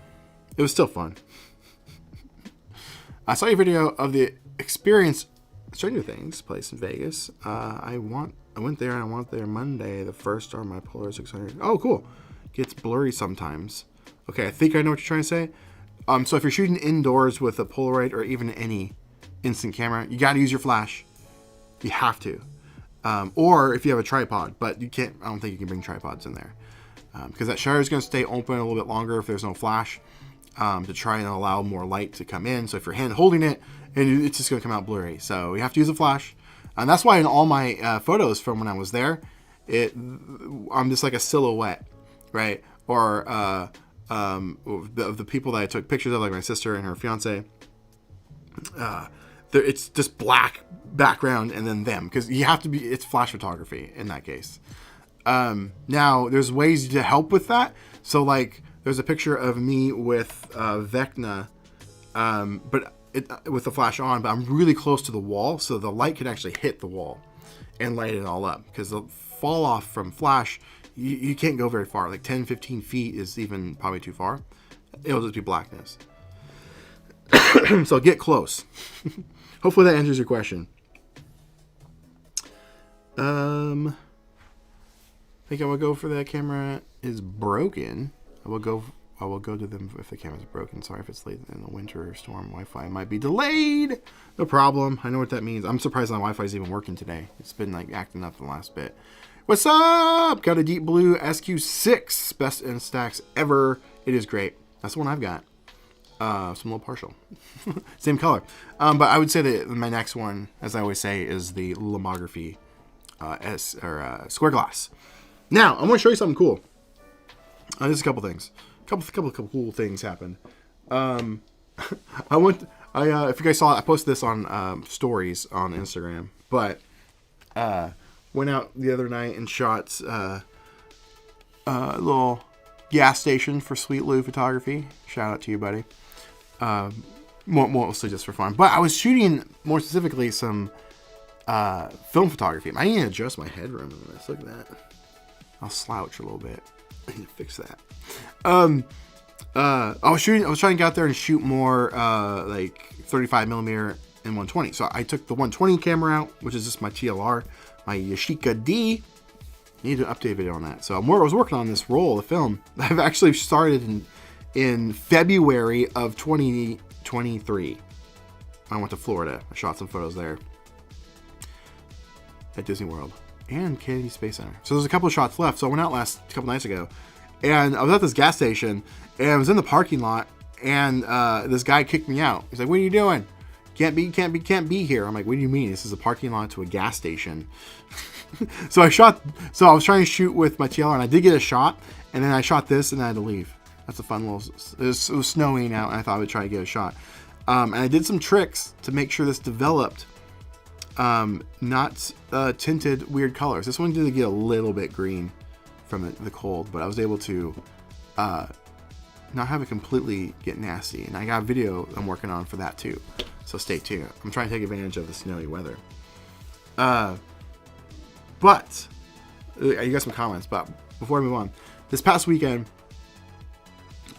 it was still fun. I saw a video of the experience Stranger Things place in Vegas. I went there, and I went there Monday, the first star of my Polaroid 600. Oh, cool. Gets blurry sometimes. Okay, I think I know what you're trying to say. So if you're shooting indoors with a Polaroid or even any instant camera, you got to use your flash. You have to. Or if you have a tripod, but you can't, I don't think you can bring tripods in there. Because that shutter is going to stay open a little bit longer if there's no flash, to try and allow more light to come in. So if you're hand holding it, and it's just going to come out blurry. So you have to use a flash. And that's why in all my photos from when I was there, I'm just like a silhouette, right? Or of the people that I took pictures of, like my sister and her fiance, it's just black background and then them, because you have to be, it's flash photography in that case. Now there's ways to help with that. So like there's a picture of me with Vecna, but with the flash on, but I'm really close to the wall, so the light can actually hit the wall and light it all up, because the fall off from flash, you can't go very far. Like 10, 15 feet is even probably too far. It'll just be blackness. So get close. Hopefully that answers your question. I think I will go for that camera is broken. I will go to them if the camera's broken. Sorry if it's late in the winter storm. Wi-Fi might be delayed. No problem. I know what that means. I'm surprised my Wi-Fi is even working today. It's been like acting up the last bit. What's up? Got a deep blue SQ6, best Instax ever. It is great. That's the one I've got. So I'm a little partial. Same color. But I would say that my next one, as I always say, is the Lomography square glass. Now, I'm going to show you something cool. There's a couple things. Couple cool things happened. If you guys saw it, I posted this on stories on Instagram, but went out the other night and shot a little gas station for Sweet Lou Photography. Shout out to you, buddy. Mostly just for fun, but I was shooting more specifically some film photography. I need to adjust my headroom in this. Look at that. I'll slouch a little bit. I need to fix that. I was trying to get out there and shoot more like 35 millimeter and 120. So I took the 120 camera out, which is just my TLR, my Yashica D. I need to update a video on that. So I was working on this roll of film. I've actually started in February of 2023. I went to Florida. I shot some photos there at Disney World and Kennedy Space Center. So there's a couple of shots left. So I went out a couple nights ago, and I was at this gas station, and I was in the parking lot, and this guy kicked me out. He's like, "What are you doing? Can't be here." I'm like, "What do you mean? This is a parking lot to a gas station." So I was trying to shoot with my TLR, and I did get a shot, and then I shot this, and I had to leave. That's a fun little. It was snowing out, and I thought I would try to get a shot. And I did some tricks to make sure this developed not tinted weird colors. This one did get a little bit green from the cold, but I was able to not have it completely get nasty. And I got a video I'm working on for that too, so stay tuned. I'm trying to take advantage of the snowy weather. But you got some comments, but before I move on, this past weekend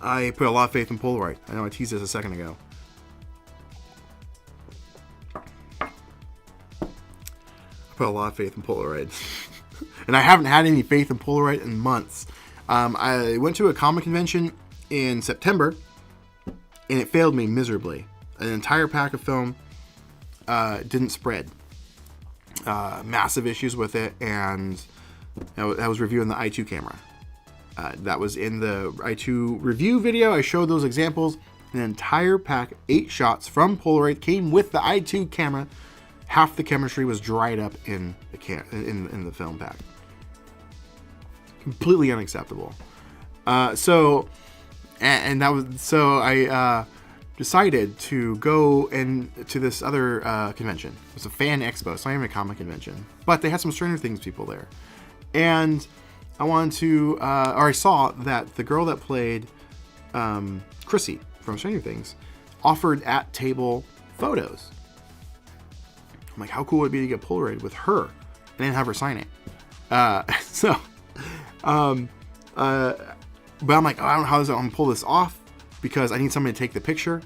I put a lot of faith in Polaroid. I know I teased this a second ago. I put a lot of faith in Polaroid. And I haven't had any faith in Polaroid in months. I went to a comic convention in September, and it failed me miserably. An entire pack of film didn't spread. Massive issues with it, and I was reviewing the i2 camera. That was in the i2 review video. I showed those examples. An entire pack, 8 shots from Polaroid, came with the i2 camera. Half the chemistry was dried up in the film pack. Completely unacceptable. I decided to go to this other convention. It was a fan expo. It's not even a comic convention, but they had some Stranger Things people there, and I wanted to, or I saw that the girl that played Chrissy from Stranger Things offered at table photos. I'm like, how cool would it be to get Polaroid with her and then have her sign it? But I'm like, oh, I don't know how I'm gonna pull this off because I need somebody to take the picture.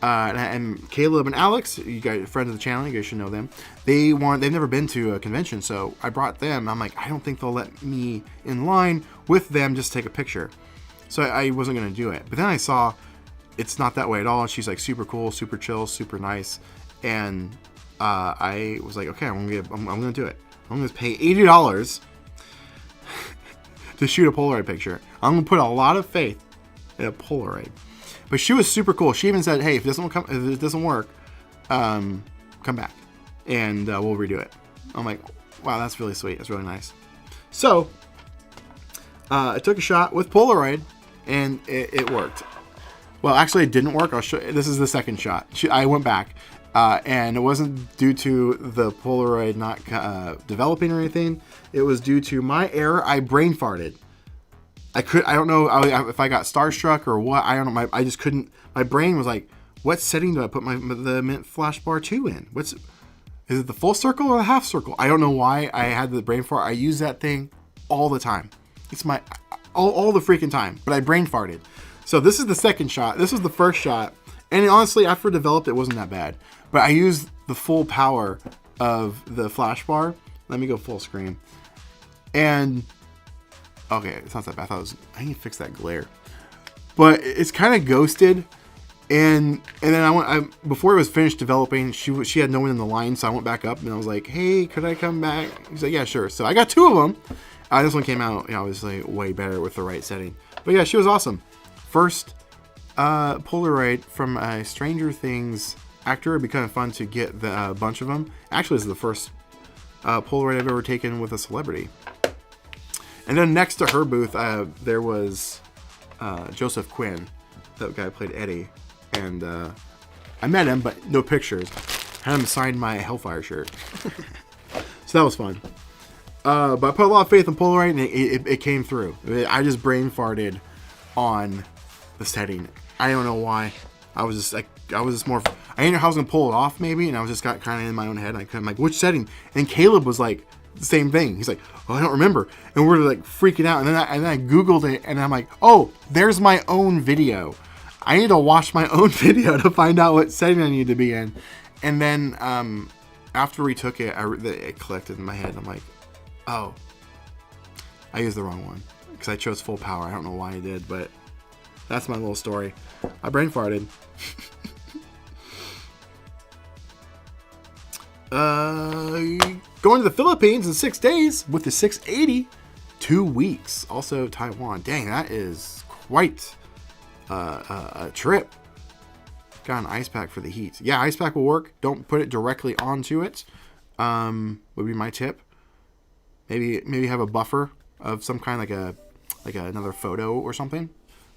And Caleb and Alex, you guys, friends of the channel, you guys should know them. They've never been to a convention, so I brought them. I'm like, I don't think they'll let me in line with them just to take a picture. So I wasn't gonna do it. But then I saw it's not that way at all. She's like super cool, super chill, super nice, and I was like, okay, I'm gonna do it. I'm gonna pay $80 to shoot a Polaroid picture. I'm gonna put a lot of faith in a Polaroid. But she was super cool. She even said, "Hey, if it doesn't work, come back, and we'll redo it." I'm like, "Wow, that's really sweet. That's really nice." So I took a shot with Polaroid, and it worked. Well, actually, it didn't work. I'll show you. This is the second shot. I went back, and it wasn't due to the Polaroid not developing or anything. It was due to my error. I brain farted. I don't know if I got starstruck or what. I don't know. I just couldn't. My brain was like, "What setting do I put the Mint Flash Bar 2 in? Is it the full circle or the half circle?" I don't know why I had the brain fart. I use that thing all the time. It's all the freaking time. But I brain farted. So this is the second shot. This was the first shot, and honestly, after it developed, it wasn't that bad. But I used the full power of the flash bar. Let me go full screen, and. Okay, it's not that bad. I need to fix that glare. But it's kind of ghosted. And then before it was finished developing, she had no one in the line, so I went back up and I was like, "Hey, could I come back?" He's like, "Yeah, sure." So I got 2 of them. This one came out, obviously way better with the right setting. But yeah, she was awesome. First Polaroid from a Stranger Things actor. It'd be kind of fun to get a bunch of them. Actually, this is the first Polaroid I've ever taken with a celebrity. And then next to her booth, there was Joseph Quinn, that guy who played Eddie. And I met him, but no pictures. Had him sign my Hellfire shirt. So that was fun. But I put a lot of faith in Polaroid, and it came through. I just brain farted on the setting. I don't know why. I was just more. I didn't know how I was gonna pull it off, maybe, and I was just got kind of in my own head. I'm like, which setting? And Caleb was like, the same thing. He's like, oh, I don't remember. And we're like freaking out. And then I Googled it, and I'm like, oh, there's my own video. I need to watch my own video to find out what setting I need to be in. And then after we took it, it clicked in my head. I'm like, oh, I used the wrong one because I chose full power. I don't know why I did, but that's my little story. I brain farted. Going to the Philippines in 6 days with the 680, 2 weeks. Also Taiwan. Dang, that is quite a trip. Got an ice pack for the heat. Yeah, ice pack will work. Don't put it directly onto it. Would be my tip. Maybe have a buffer of some kind, like another photo or something.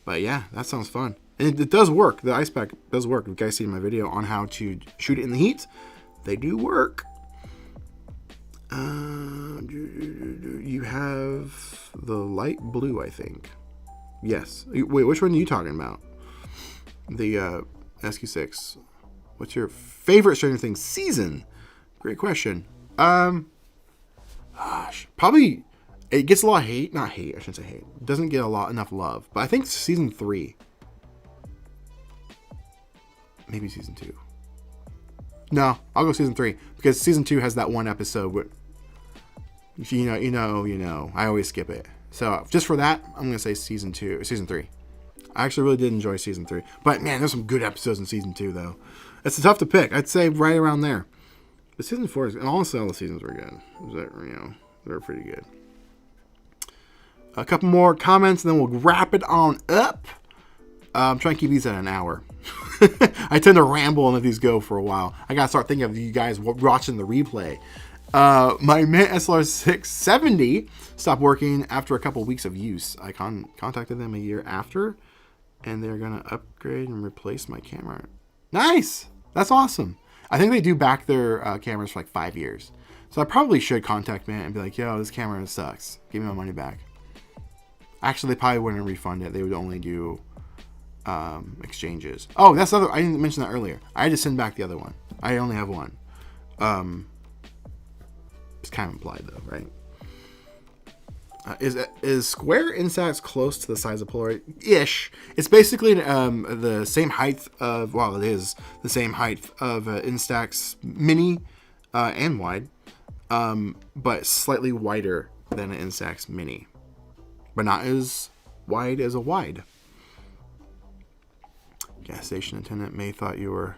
But yeah, that sounds fun. And it does work. The ice pack does work. You guys seen my video on how to shoot it in the heat. They do work. You have the light blue, I think. Yes. Wait, which one are you talking about? The SQ6. What's your favorite Stranger Things season? Great question. Probably it gets a lot of hate. Not hate. I shouldn't say hate. It doesn't get enough love. But I think season 3. Maybe season 2. No, I'll go season 3 because season 2 has that one episode where you know. I always skip it. So just for that, I'm gonna say season 3. I actually really did enjoy season 3, but man, there's some good episodes in season 2 though. It's tough to pick. I'd say right around there. But season 4 and honestly, all the seasons were good. They're pretty good. A couple more comments, and then we'll wrap it on up. I'm trying to keep these at an hour. I tend to ramble and let these go for a while. I gotta start thinking of you guys watching the replay. My Mint SLR 670 stopped working after a couple weeks of use. I contacted them a year after, and they're gonna upgrade and replace my camera. Nice! That's awesome. I think they do back their cameras for like 5 years. So I probably should contact Mint and be like, yo, this camera sucks. Give me my money back. Actually, they probably wouldn't refund it. They would only do exchanges. Oh, that's the other. I didn't mention that earlier. I had to send back the other one. I only have one. It's kind of implied though, right? Is Square Instax close to the size of Polaroid? Ish. It's basically the same height of. Well, it is the same height of Instax Mini and wide, but slightly wider than an Instax Mini, but not as wide as a wide. Gas station attendant may thought you were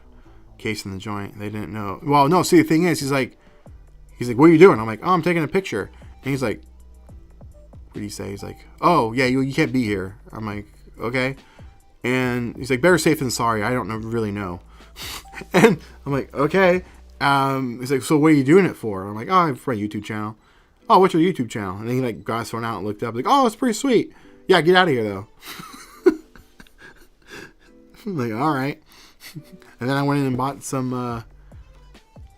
casing the joint. They didn't know. Well, no. See, the thing is, he's like, what are you doing? I'm like, oh, I'm taking a picture. And he's like, what did he say? He's like, oh yeah, you can't be here. I'm like, okay. And he's like, better safe than sorry. I don't really know. And I'm like, okay. He's like, so what are you doing it for? I'm like, oh, for my YouTube channel. Oh, what's your YouTube channel? And then he like got thrown out and looked up, like, oh, it's pretty sweet. Yeah, get out of here though. I'm like, all right. And then I went in and bought some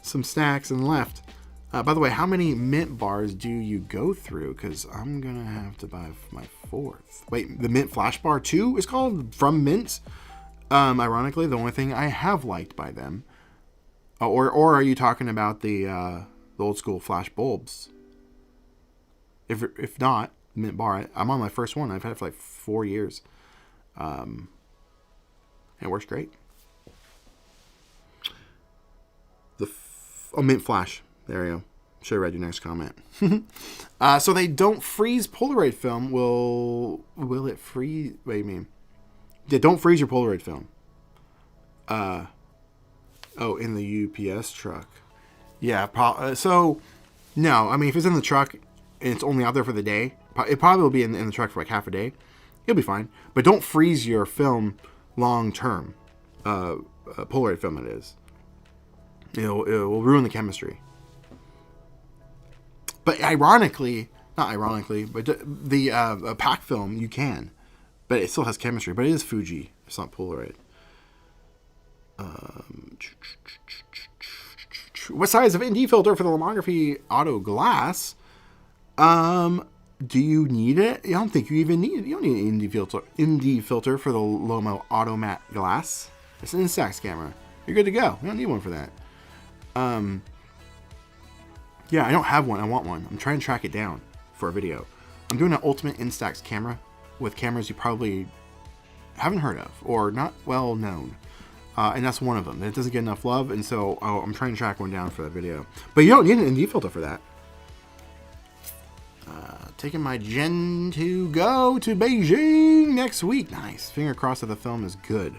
snacks and left. By the way, how many Mint bars do you go through? Because I'm going to have to buy my 4th. Wait, the Mint Flash Bar 2 is called from Mint. Ironically, the only thing I have liked by them. Or are you talking about the old school flash bulbs? If not, Mint Bar, I'm on my first one. I've had it for like 4 years. It works great. Mint Flash. There you go. Should have read your next comment. So they don't freeze Polaroid film. Will it freeze? What do you mean? Yeah, don't freeze your Polaroid film. In the UPS truck. Yeah. So no. I mean, if it's in the truck and it's only out there for the day, it probably will be in the truck for like half a day. You'll be fine. But don't freeze your film long term. Polaroid film, it is. It will ruin the chemistry. But not ironically, but the pack film you can, but it still has chemistry. But it is Fuji. It's not Polaroid. What size of ND filter for the Lomography Auto Glass? Do you need it? I don't think you even need it. You don't need an ND filter for the Lomo Auto Matte Glass. It's an Instax camera. You're good to go. You don't need one for that. Yeah, I don't have one. I want one. I'm trying to track it down for a video. I'm doing an Ultimate Instax camera with cameras you probably haven't heard of or not well known. And that's one of them. It doesn't get enough love, and so I'm trying to track one down for that video. But you don't need an ND filter for that. Taking my Gen 2 Go to Beijing next week. Nice. Finger crossed that the film is good.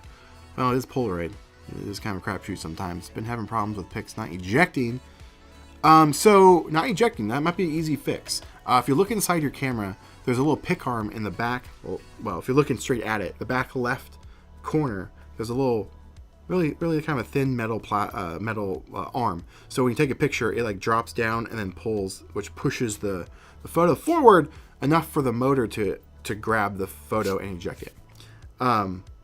Well, it is Polaroid. It is kind of a crapshoot sometimes. Been having problems with pics not ejecting. So not ejecting, that might be an easy fix. If you look inside your camera, there's a little pick arm in the back. Well, if you're looking straight at it, the back left corner, there's a little, really kind of a thin metal arm. So when you take a picture, it like drops down and then pulls, which pushes the photo forward enough for the motor to grab the photo and eject it.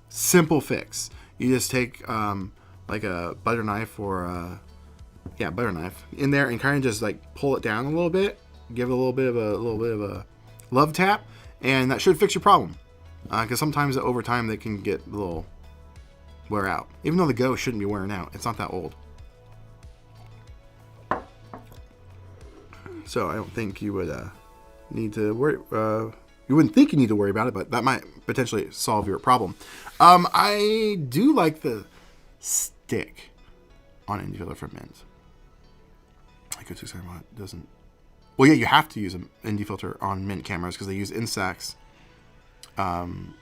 Simple fix. You just take like a butter knife or butter knife in there and kind of just like pull it down a little bit, give it a little bit of a love tap, and that should fix your problem. Because sometimes over time they can get a little wear out, even though the Go shouldn't be wearing out. It's not that old. So I don't think you would need to worry. You wouldn't think you need to worry about it, but that might potentially solve your problem. I do like the stick on ND filter for Mint. I could say what doesn't. Well, yeah, you have to use an ND filter on Mint cameras because they use Instax, and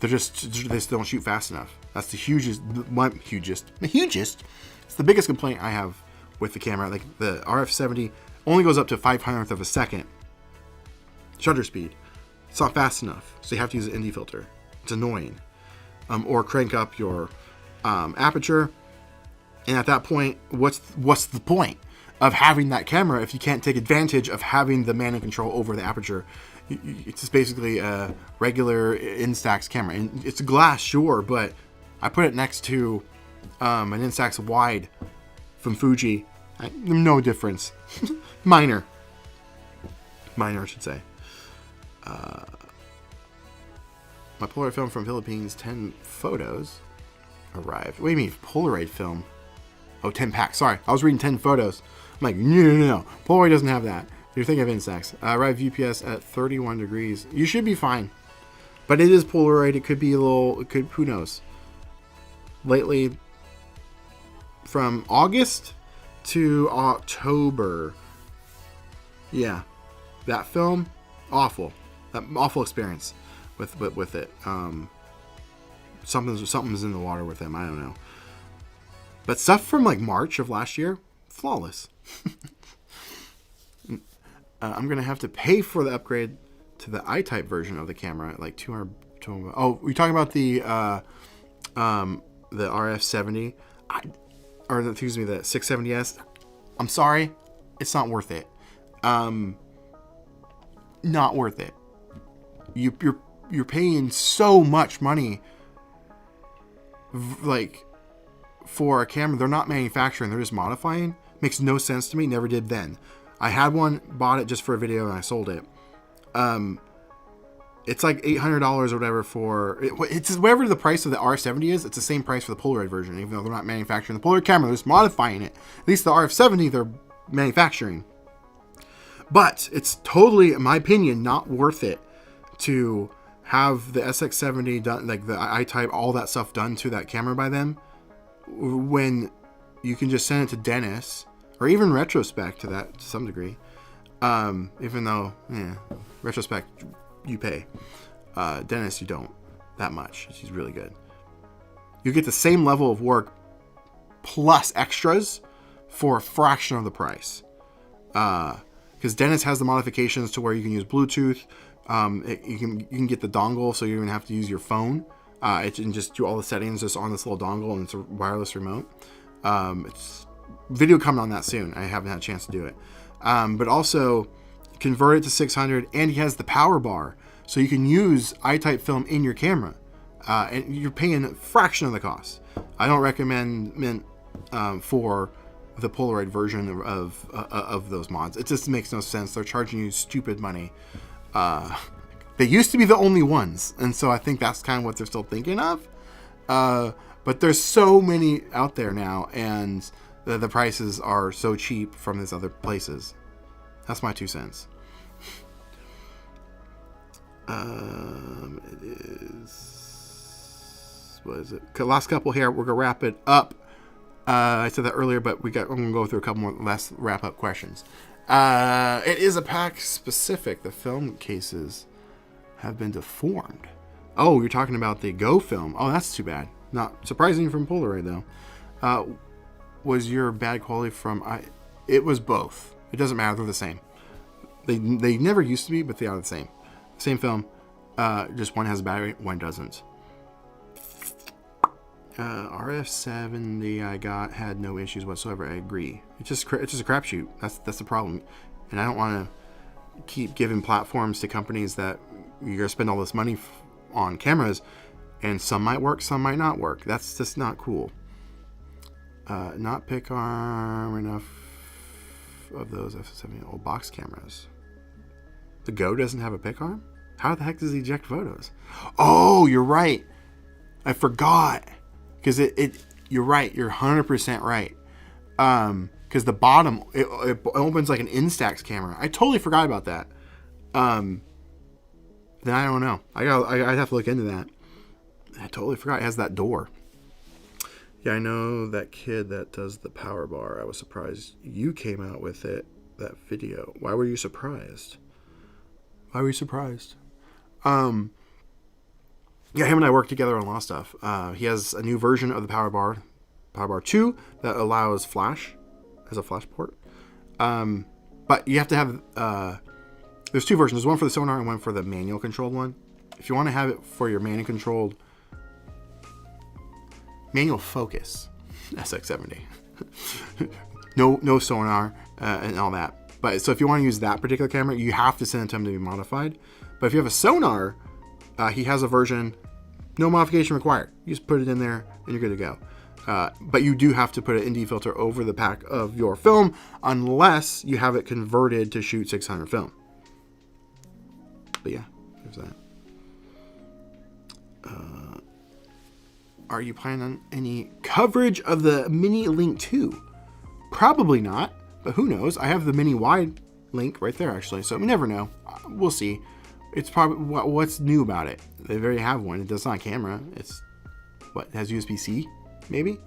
they still don't shoot fast enough. That's the hugest. It's the biggest complaint I have with the camera. Like the RF70 only goes up to 500th of a second shutter speed. It's not fast enough, so you have to use an ND filter. It's annoying. Or crank up your aperture. And at that point, what's the point of having that camera if you can't take advantage of having the manual control over the aperture? It's just basically a regular Instax camera. And it's glass, sure, but I put it next to an Instax wide from Fuji. No difference. Minor, I should say. My Polaroid film from Philippines, 10 photos arrived. What do you mean, Polaroid film? Oh, 10 packs. Sorry, I was reading 10 photos. I'm like, no. Polaroid doesn't have that. You're thinking of Instax. Arrived UPS at 31 degrees. You should be fine. But it is Polaroid. It could be a little, who knows. Lately, from August to October. Yeah, that film, awful. That awful experience with it. Something's in the water with him. I don't know. But stuff from like March of last year, flawless. I'm gonna have to pay for the upgrade to the I-type version of the camera, like 200. Oh, we're talking about the RF70, the 670S. I'm sorry, it's not worth it. Not worth it. You're paying so much money, like, for a camera they're not manufacturing, they're just modifying. Makes no sense to me. Never did then. I had one, bought it just for a video, and I sold it. It's like $800 or whatever for it's whatever the price of the R70 is. It's the same price for the Polaroid version, even though they're not manufacturing the Polaroid camera, they're just modifying it. At least the RF70 they're manufacturing. But it's totally, in my opinion, not worth it to have the SX70 done, like the I-type, all that stuff done to that camera by them, when you can just send it to Dennis, or even retrospect to that to some degree. Even though, retrospect you pay. Dennis, you don't that much. He's really good. You get the same level of work plus extras for a fraction of the price. Because Dennis has the modifications to where you can use Bluetooth. You can get the dongle, so you don't even have to use your phone. It can just do all the settings just on this little dongle, and it's a wireless remote. It's video coming on that soon. I haven't had a chance to do it. But also convert it to 600, and he has the power bar, so you can use I-type film in your camera, and you're paying a fraction of the cost. I don't recommend Mint for the Polaroid version of those mods. It just makes no sense. They're charging you stupid money. They used to be the only ones, and so I think that's kind of what they're still thinking of. But there's so many out there now, and the prices are so cheap from these other places. That's my 2 cents. It is... What is it? Last couple here. We're going to wrap it up. I said that earlier, but I'm going to go through a couple more last wrap-up questions. It is a pack specific. The film cases have been deformed. Oh, you're talking about the Go film. Oh, that's too bad. Not surprising from Polaroid, though. Was your bad quality from... It was both. It doesn't matter. They're the same. They never used to be, but they are the same. Same film. Just one has a battery, one doesn't. RF70 I got had no issues whatsoever. I agree. It's just a crapshoot. That's the problem. And I don't want to keep giving platforms to companies that you're going to spend all this money on cameras, and some might work, some might not work. That's just not cool. Not pick arm enough of those F70 old box cameras. The Go doesn't have a pick arm? How the heck does it eject photos? Oh, you're right. I forgot. Because you're right. You're 100% right. Because the bottom, it opens like an Instax camera. I totally forgot about that. Then I don't know. I'd have to look into that. I totally forgot. It has that door. Yeah, I know that kid that does the power bar. I was surprised you came out with it, that video. Why were you surprised? Why were you surprised? Yeah, him and I work together on a lot of stuff. He has a new version of the Power Bar 2, that allows flash as a flash port. But you have to have, there's 2 versions. There's one for the sonar and one for the manual controlled one. If you want to have it for your manual controlled, manual focus, SX70, no sonar and all that. But so if you want to use that particular camera, you have to send it to him to be modified. But if you have a sonar, he has a version, no modification required. You just put it in there and you're good to go. But you do have to put an ND filter over the pack of your film unless you have it converted to shoot 600 film. But yeah, there's that. Are you planning on any coverage of the Mini Link 2? Probably not, but who knows? I have the Mini Wide Link right there, actually, so we never know. We'll see. It's probably what's new about it. They already have one. It does not camera. It's what, it has USB-C, maybe.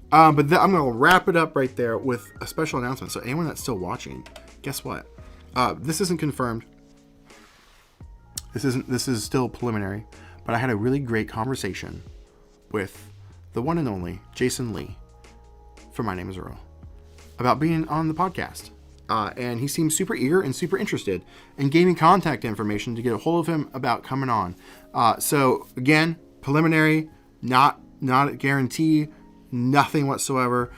But I'm gonna wrap it up right there with a special announcement. So anyone that's still watching, guess what? This isn't confirmed. This is still preliminary. But I had a really great conversation with the one and only Jason Lee from My Name Is Earl about being on the podcast. And he seems super eager and super interested and gave me contact information to get a hold of him about coming on. So again, preliminary, not a guarantee, nothing whatsoever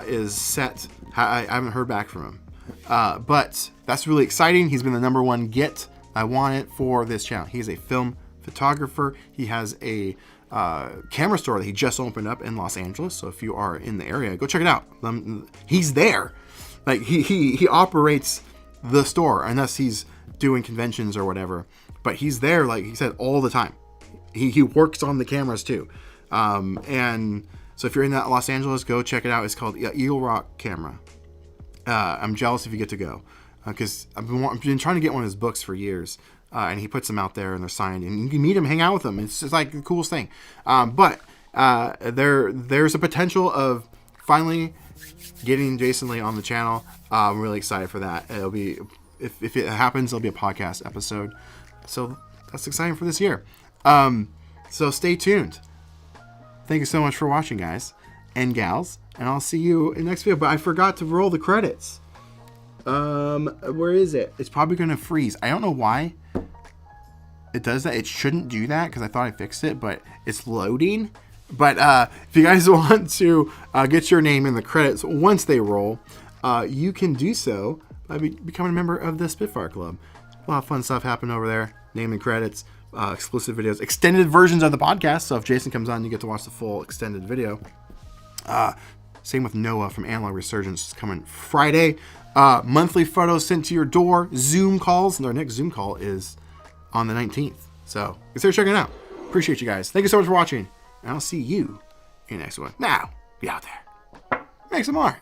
is set. I haven't heard back from him. But that's really exciting. He's been the #1 get I wanted for this channel. He's a film photographer. He has a camera store that he just opened up in Los Angeles. So if you are in the area, go check it out. He's there. Like he operates the store unless he's doing conventions or whatever, but he's there, like he said, all the time. He works on the cameras too. And so if you're in that Los Angeles, go check it out. It's called Eagle Rock Camera. I'm jealous if you get to go because I've been trying to get one of his books for years. And he puts them out there and they're signed and you can meet him, hang out with them. It's just like the coolest thing. But there's a potential of finally getting Jason Lee on the channel. I'm really excited for that. It'll be, if it happens, it'll be a podcast episode. So that's exciting for this year. So stay tuned. Thank you so much for watching, guys and gals. And I'll see you in the next video. But I forgot to roll the credits. Where is it? It's probably going to freeze. I don't know why it does that. It shouldn't do that because I thought I fixed it, but it's loading. But if you guys want to get your name in the credits once they roll, you can do so by becoming a member of the Spitfire Club. A lot of fun stuff happened over there. Name and credits, exclusive videos, extended versions of the podcast. So if Jason comes on, you get to watch the full extended video. Same with Noah from Analog Resurgence, coming Friday. Monthly photos sent to your door. Zoom calls. And our next Zoom call is on the 19th. So consider checking it out. Appreciate you guys. Thank you so much for watching. And I'll see you your next one. Now, be out there. Make some art.